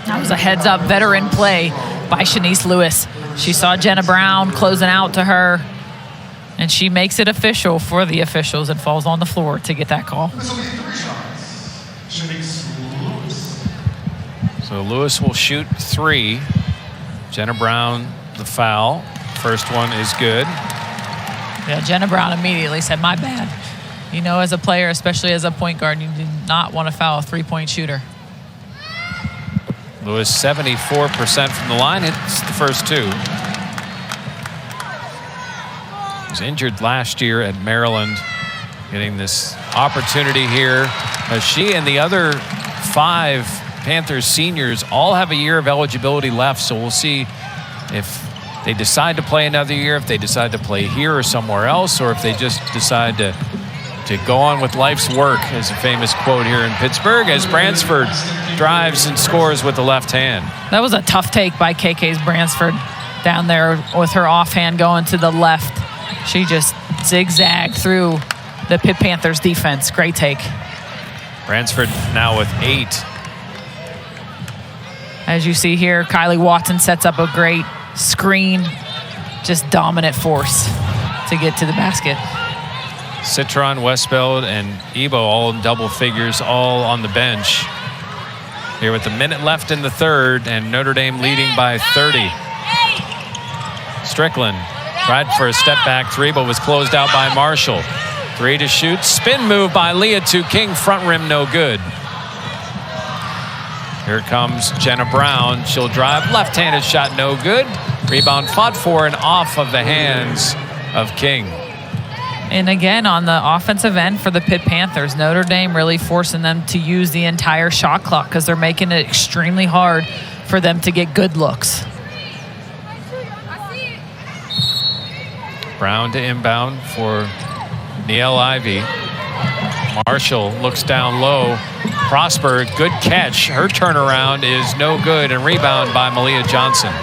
That was a heads-up veteran play by Shanice Lewis. She saw Jenna Brown closing out to her, and she makes it official for the officials and falls on the floor to get that call. So Lewis will shoot 3. Jenna Brown, the foul. First one is good. Yeah, Jenna Brown immediately said, my bad. You know, as a player, especially as a point guard, you do not want to foul a three-point shooter. Lewis 74% from the line. Hits the first 2. He was injured last year at Maryland. Getting this opportunity here. She and the other 5 Panthers seniors all have a year of eligibility left. So we'll see if they decide to play another year, if they decide to play here or somewhere else, or if they just decide to go on with life's work, is a famous quote here in Pittsburgh, as Bransford drives and scores with the left hand. That was a tough take by KK's Bransford down there with her offhand going to the left. She just zigzagged through the Pitt Panthers defense. Great take. Bransford now with 8. As you see here, Kylie Watson sets up a great screen. Just dominant force to get to the basket. Citron, Westbeld, and Ebo all in double figures, all on the bench. Here with a minute left in the third, and Notre Dame leading by 30. Strickland tried for a step back 3, but was closed out by Marshall. 3 to shoot. Spin move by Leah King. Front rim no good. Here comes Jenna Brown. She'll drive. Left-handed shot no good. Rebound fought for and off of the hands of King. And again, on the offensive end for the Pitt Panthers, Notre Dame really forcing them to use the entire shot clock because they're making it extremely hard for them to get good looks. Brown to inbound for Niele Ivy. Marshall looks down low. Prosper, good catch. Her turnaround is no good, and rebound by Malia Johnson.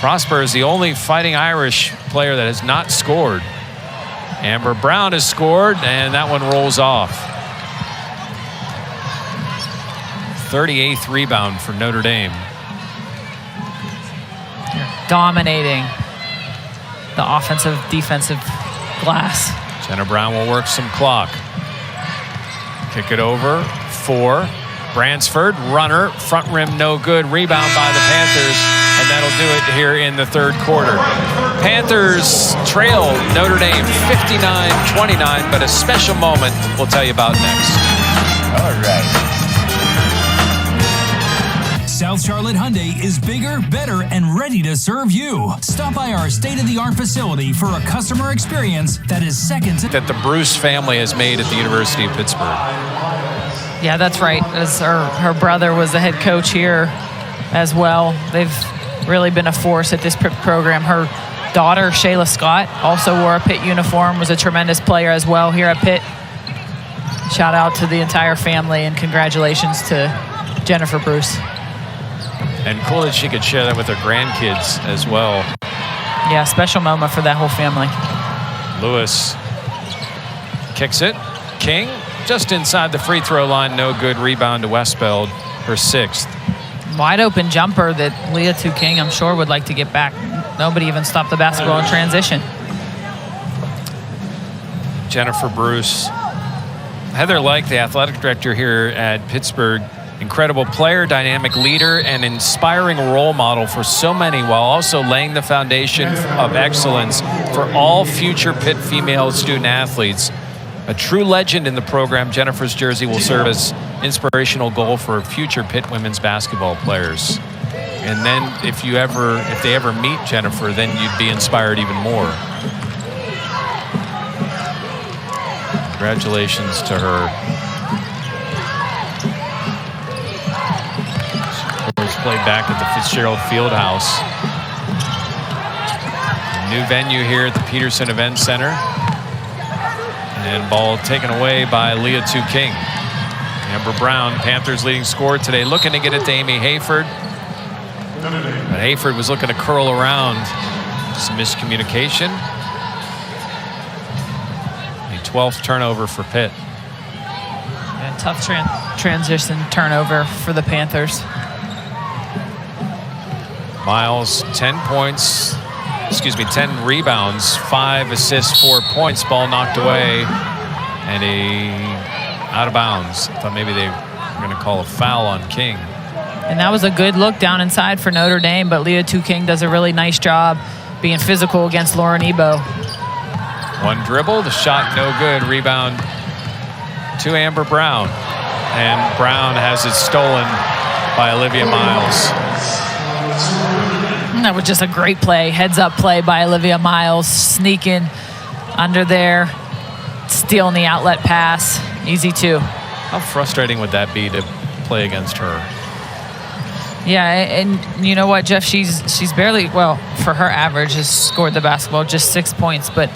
Prosper is the only Fighting Irish player that has not scored. Amber Brown has scored, and that one rolls off. 38th rebound for Notre Dame. Dominating the offensive, defensive glass. Jenna Brown will work some clock. Kick it over for Bransford. Runner, front rim no good. Rebound by the Panthers, and that'll do it here in the third quarter. Panthers trail Notre Dame 59-29, but a special moment we'll tell you about next. All right. South Charlotte Hyundai is bigger, better, and ready to serve you. Stop by our state-of-the-art facility for a customer experience that is second to that the Bruce family has made at the University of Pittsburgh. Yeah, that's right. As her brother was the head coach here as well. They've really been a force at this program. Her daughter, Shayla Scott, also wore a Pitt uniform, was a tremendous player as well here at Pitt. Shout out to the entire family, and congratulations to Jennifer Bruce. And cool that she could share that with her grandkids as well. Yeah, special moment for that whole family. Lewis kicks it. King just inside the free throw line. No good. Rebound to Westbeld, her 6th. Wide open jumper that Leah King, I'm sure, would like to get back. Nobody even stopped the basketball in transition. Jennifer Bruce. Heather Like, the athletic director here at Pittsburgh, incredible player, dynamic leader, and inspiring role model for so many, while also laying the foundation of excellence for all future Pitt female student athletes. A true legend in the program, Jennifer's jersey will serve as inspirational goal for future Pitt women's basketball players. And then if they ever meet Jennifer, then you'd be inspired even more. Congratulations to her. Played back at the Fitzgerald Fieldhouse. New venue here at the Peterson Event Center. And ball taken away by Leah King. Amber Brown, Panthers leading scorer today, looking to get it to Amy Hayford. But Hayford was looking to curl around. Some miscommunication. A 12th turnover for Pitt. Yeah, tough transition turnover for the Panthers. Miles, 10 rebounds, 5 assists, 4 points. Ball knocked away, and out of bounds. I thought maybe they were going to call a foul on King. And that was a good look down inside for Notre Dame, but Leah King does a really nice job being physical against Lauren Ebo. One dribble, the shot no good. Rebound to Amber Brown, and Brown has it stolen by Olivia Miles. That was just a great play, heads-up play by Olivia Miles, sneaking under there, stealing the outlet pass. Easy two. How frustrating would that be to play against her? Yeah, and you know what, Jeff? She's barely, well, for her average, has scored the basketball just 6 points. But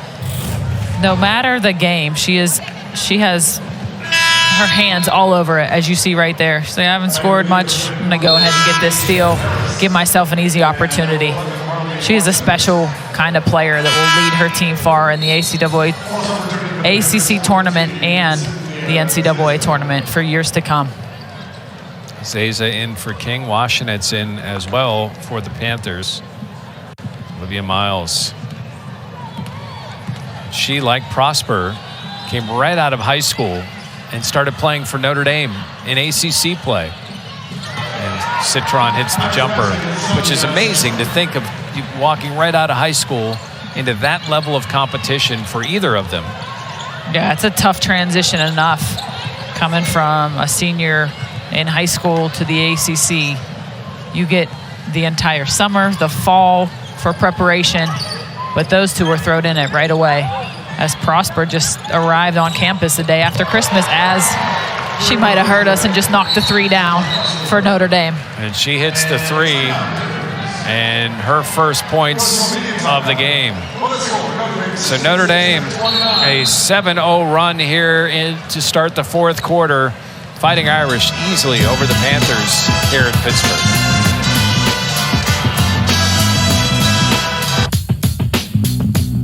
no matter the game, she has her hands all over it, as you see right there. So I haven't scored much. I'm going to go ahead and get this steal, give myself an easy opportunity. She is a special kind of player that will lead her team far in the ACC tournament and the NCAA tournament for years to come. Zeza in for King. Washenet's in as well for the Panthers. Olivia Miles. She, like Prosper, came right out of high school and started playing for Notre Dame in ACC play. And Citron hits the jumper, which is amazing to think of, you walking right out of high school into that level of competition for either of them. Yeah, it's a tough transition enough coming from a senior in high school to the ACC. You get the entire summer, the fall for preparation, but those two were thrown in it right away, as Prosper just arrived on campus the day after Christmas, as she might have heard us and just knocked the three down for Notre Dame. And she hits the three. and her first points of the game. So Notre Dame, a 7-0 run here to start the fourth quarter. Fighting Irish easily over the Panthers here in Pittsburgh.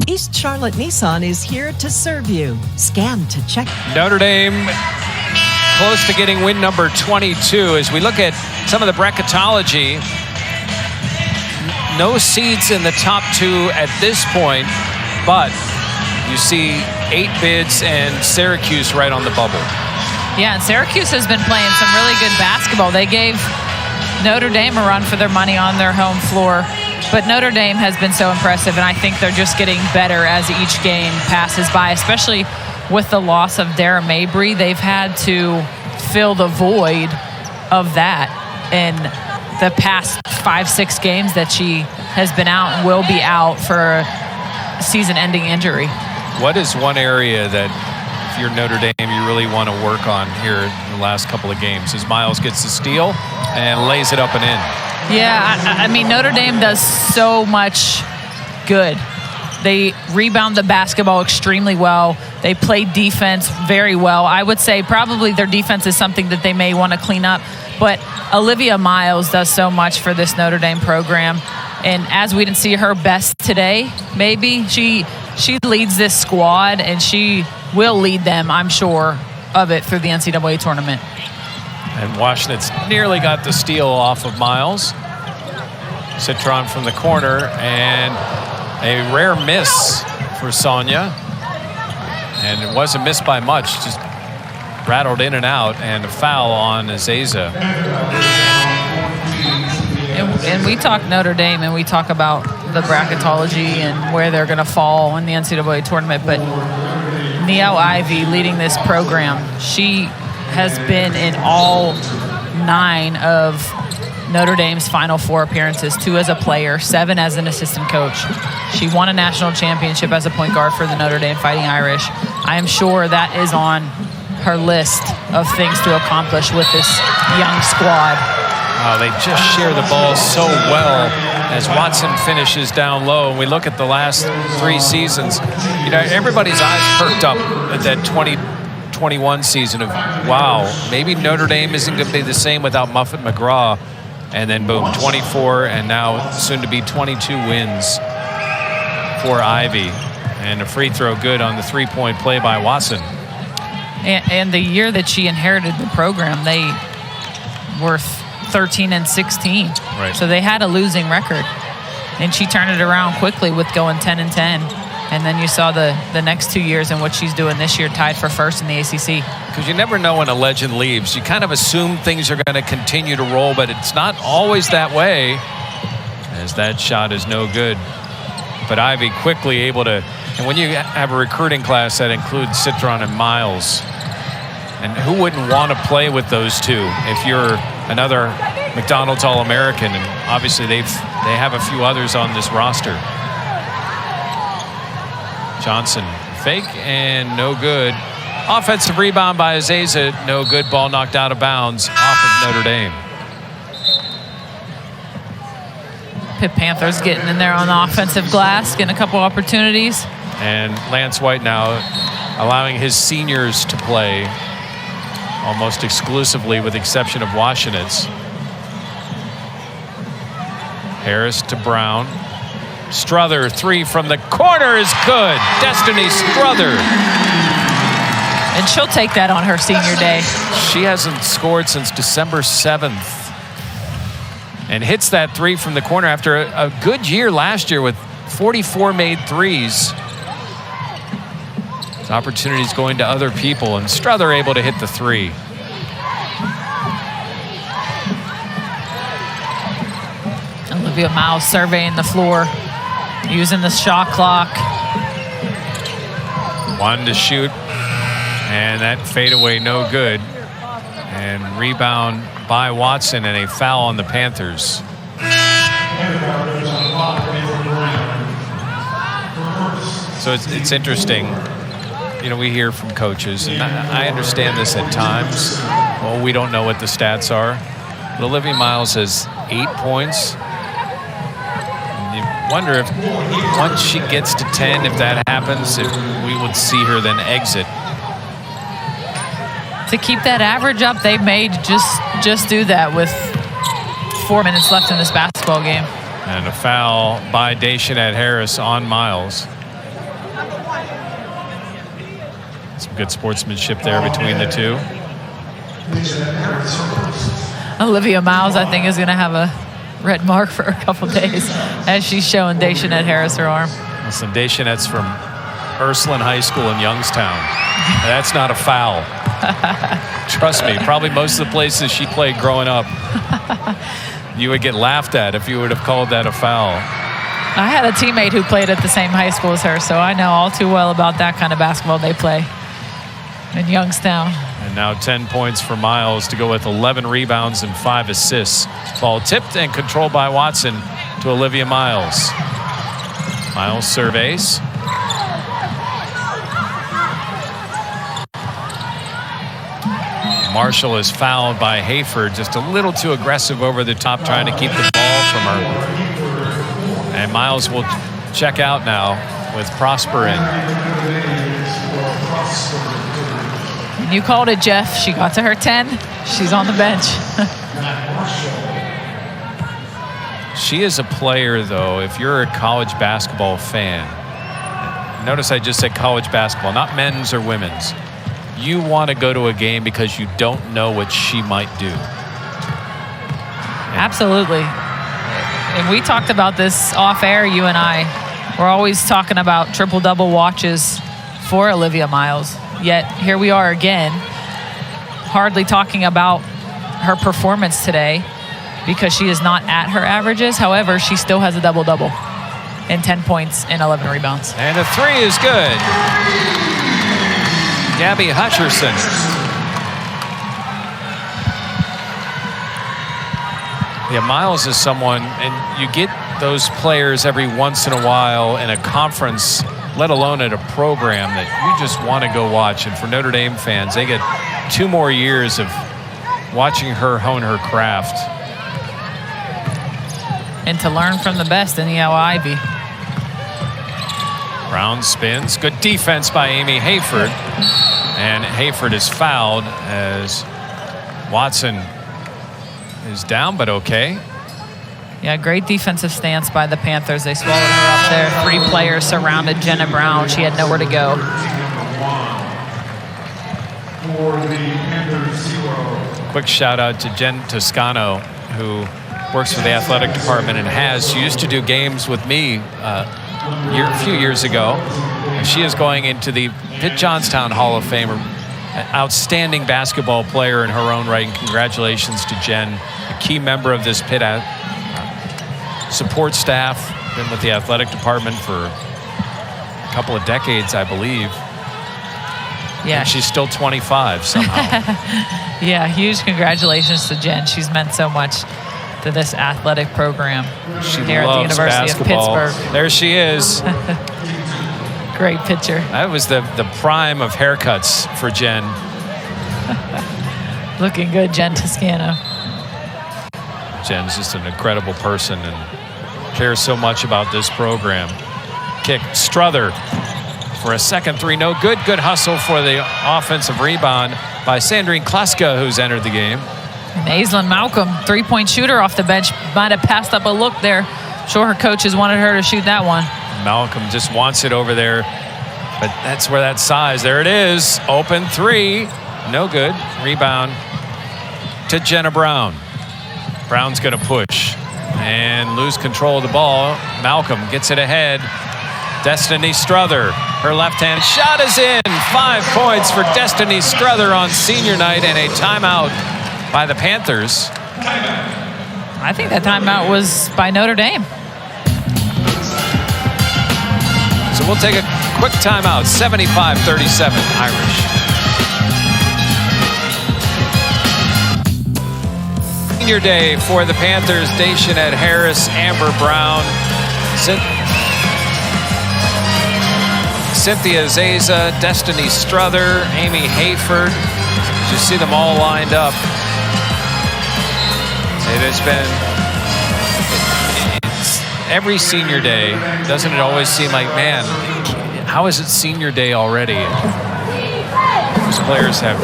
East Charlotte Nissan is here to serve you. Scan to check. Notre Dame close to getting win number 22. As we look at some of the bracketology, no seeds in the top two at this point, but you see 8 bids and Syracuse right on the bubble. Yeah, and Syracuse has been playing some really good basketball. They gave Notre Dame a run for their money on their home floor, but Notre Dame has been so impressive, and I think they're just getting better as each game passes by, especially with the loss of Dara Mabry. They've had to fill the void of that in the past 5-6 games that she has been out and will be out for a season-ending injury. What is one area that, if you're Notre Dame, you really want to work on here in the last couple of games? As Miles gets the steal and lays it up and in. Yeah, I mean, Notre Dame does so much good. They rebound the basketball extremely well. They play defense very well. I would say probably their defense is something that they may want to clean up. But Olivia Miles does so much for this Notre Dame program. And as we didn't see her best today, maybe, she leads this squad, and she will lead them, I'm sure, of it through the NCAA tournament. And Washington's nearly got the steal off of Miles. Citron from the corner, and a rare miss for Sonia. And it wasn't missed by much, just rattled in and out, and a foul on Azaza. And we talk Notre Dame, and we talk about the bracketology and where they're going to fall in the NCAA tournament, but Niele Ivey leading this program, she has been in all 9 of Notre Dame's Final Four appearances, 2 as a player, 7 as an assistant coach. She won a national championship as a point guard for the Notre Dame Fighting Irish. I am sure that is on her list of things to accomplish with this young squad. Oh, they just share the ball so well as Watson finishes down low. And we look at the last 3 seasons, you know, everybody's eyes perked up at that 2021 season of, wow, maybe Notre Dame isn't going to be the same without Muffet McGraw. And then boom, 24, and now soon to be 22 wins for Ivy. And a free throw good on the 3-point play by Watson. And the year that she inherited the program, they were 13-16. Right. So they had a losing record. And she turned it around quickly with going 10-10. And then you saw the next 2 years and what she's doing this year, tied for first in the ACC. Because you never know when a legend leaves. You kind of assume things are going to continue to roll, but it's not always that way, as that shot is no good. But Ivy quickly able to, and when you have a recruiting class that includes Citron and Miles, and who wouldn't want to play with those two if you're another McDonald's All-American, and obviously they have a few others on this roster. Johnson, fake and no good. Offensive rebound by Azaza, no good. Ball knocked out of bounds off of Notre Dame. Pitt Panthers getting in there on the offensive glass, getting a couple opportunities. And Lance White now allowing his seniors to play almost exclusively, with the exception of Washington's. Harris to Brown. Strother, 3 from the corner is good. Destiny Strother. And she'll take that on her senior day. She hasn't scored since December 7th. And hits that 3 from the corner after a good year last year with 44 made threes. His opportunities going to other people, and Strother able to hit the 3. Olivia Miles surveying the floor, using the shot clock. One to shoot, and that fadeaway no good. And rebound by Watson, and a foul on the Panthers. So it's interesting. You know, we hear from coaches, and I understand this at times. Well, we don't know what the stats are. But Olivia Miles has 8 points wonder if once she gets to 10, if that happens, if we would see her then exit. To keep that average up, they may just do that with 4 minutes left in this basketball game. And a foul by Daishanette Harris on Miles. Some good sportsmanship there between the two. Olivia Miles, I think, is going to have a red mark for a couple days as she's showing Daishanette Harris her arm. Listen, Daishanette's from Ursuline High School in Youngstown. That's not a foul. Trust me, probably most of the places she played growing up, you would get laughed at if you would have called that a foul. I had a teammate who played at the same high school as her, so I know all too well about that kind of basketball they play in Youngstown. And now 10 points for Miles to go with 11 rebounds and 5 assists. Ball tipped and controlled by Watson to Olivia Miles. Miles surveys. Marshall is fouled by Hayford, just a little too aggressive over the top, trying to keep the ball from her. And Miles will check out now with Prosper in. You called it, Jeff. She got to her 10. She's on the bench. She is a player, though, if you're a college basketball fan. Notice I just said college basketball, not men's or women's. You want to go to a game because you don't know what she might do. Absolutely. And we talked about this off air, you and I. We're always talking about triple-double watches for Olivia Miles. Yet here we are again, hardly talking about her performance today because she is not at her averages. However, she still has a double-double and 10 points and 11 rebounds. And a three is good. Gabby Hutcherson. Yeah, Miles is someone, and you get those players every once in a while in a conference, let alone at a program that you just want to go watch. And for Notre Dame fans, they get 2 more years of watching her hone her craft. And to learn from the best in the Ivy. Brown spins. Good defense by Amy Hayford. And Hayford is fouled as Watson is down, but okay. Yeah, great defensive stance by the Panthers. They swallowed her up there. 3 players surrounded Jenna Brown. She had nowhere to go. Quick shout out to Jen Toscano, who works for the athletic department and she used to do games with me a few years ago. And she is going into the Pitt Johnstown Hall of Fame. An outstanding basketball player in her own right. And congratulations to Jen, a key member of this Pitt support staff. Been with the athletic department for a couple of decades, I believe. Yeah. And she's still 25 somehow. Yeah, huge congratulations to Jen. She's meant so much to this athletic program She here at the loves University basketball. of Pittsburgh. There she is. Great picture. That was the prime of haircuts for Jen. Looking good, Jen Toscano. Jen's just an incredible person and cares so much about this program. Kick, Struther for a second three. No good. Good hustle for the offensive rebound by Sandrine Kleska, who's entered the game. And Aislinn Malcolm, 3-point shooter off the bench, might have passed up a look there. Sure, her coaches wanted her to shoot that one. Malcolm just wants it over there, but that's where that size. There it is. Open three. No good. Rebound to Jenna Brown. Brown's going to push and lose control of the ball. Malcolm gets it ahead. Destiny Struther. Her left-hand shot is in. 5 points for Destiny Struther on senior night, and a timeout by the Panthers. I think that timeout was by Notre Dame. So we'll take a quick timeout. 75-37 Irish. Senior day for the Panthers. Daishanette Harris, Amber Brown, Cynthia Zaza, Destiny Struther, Amy Hayford. You see them all lined up. It has been every senior day, doesn't it always seem like, man, how is it senior day already? Those players have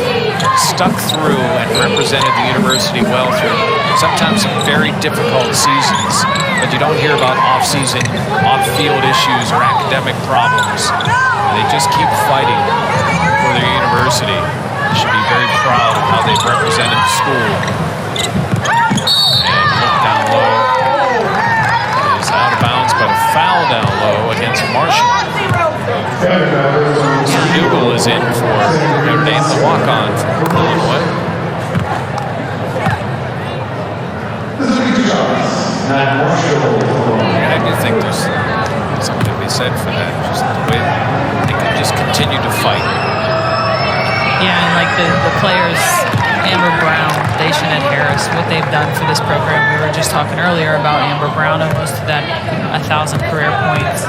stuck through and represented the university well through sometimes some very difficult seasons, but you don't hear about off-season, off-field issues or academic problems. They just keep fighting for their university. They should be very proud of how they've represented the school. And look down low. It is out of bounds, but a foul down low against Marshall. Dougal is in for Notre Dame, the walk-on from Illinois. I do think there's something to be said for that. Just the way they can just continue to fight. Yeah, and like the players, Amber Brown, Daishan at Harris, what they've done for this program. We were just talking earlier about Amber Brown, almost to that 1,000 career points.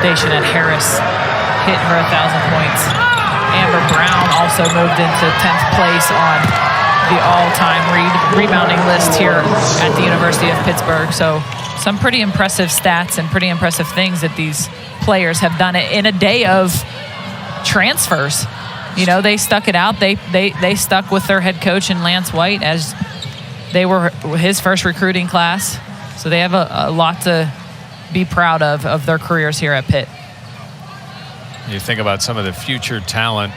Daishan at Harris hit her 1,000 points. Amber Brown also moved into 10th place on the all-time rebounding list here at the University of Pittsburgh. So some pretty impressive stats and pretty impressive things that these players have done in a day of transfers. You know, they stuck it out. They stuck with their head coach in Lance White as they were his first recruiting class. So they have a lot to be proud of their careers here at Pitt. You think about some of the future talent,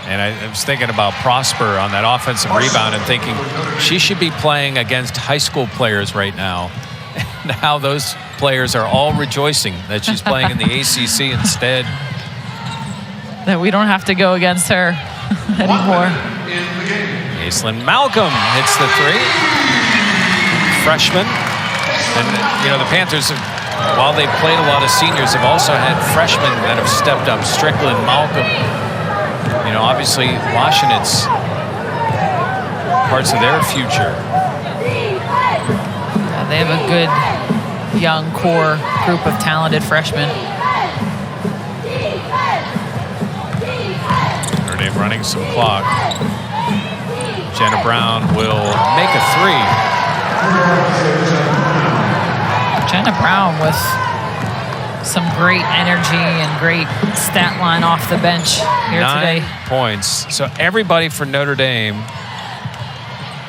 and I was thinking about Prosper on that offensive rebound and thinking she should be playing against high school players right now. Now those players are all rejoicing that she's playing in the ACC instead. That we don't have to go against her anymore. Aislinn Malcolm hits the three. Freshman. And, you know, the Panthers, while they've played a lot of seniors, have also had freshmen that have stepped up. Strickland, Malcolm. You know, obviously, Washinet's parts of their future. They have a good young core group of talented freshmen. Notre Dame running some clock. Jenna Brown will make a three. Jenna Brown with some great energy and great stat line off the bench here 9 today. points. So everybody for Notre Dame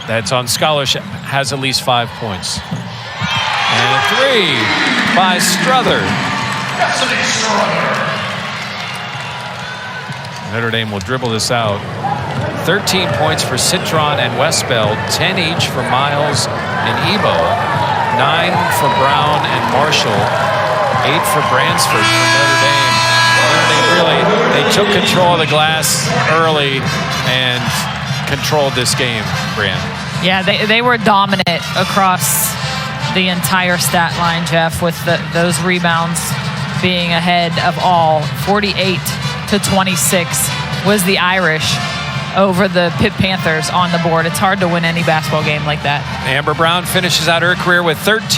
that's on scholarship has at least 5 points. And a three by Strother. Notre Dame will dribble this out. 13 points for Citron and Westbeld, 10 each for Miles and Ebo, 9 for Brown and Marshall, 8 for Bransford for Notre Dame. Notre Dame really, they took control of the glass early and controlled this game, Brian. Yeah, they were dominant across the entire stat line, Jeff, with those rebounds being ahead of all. 48-26 was the Irish over the Pitt Panthers on the board. It's hard to win any basketball game like that. Amber Brown finishes out her career with 13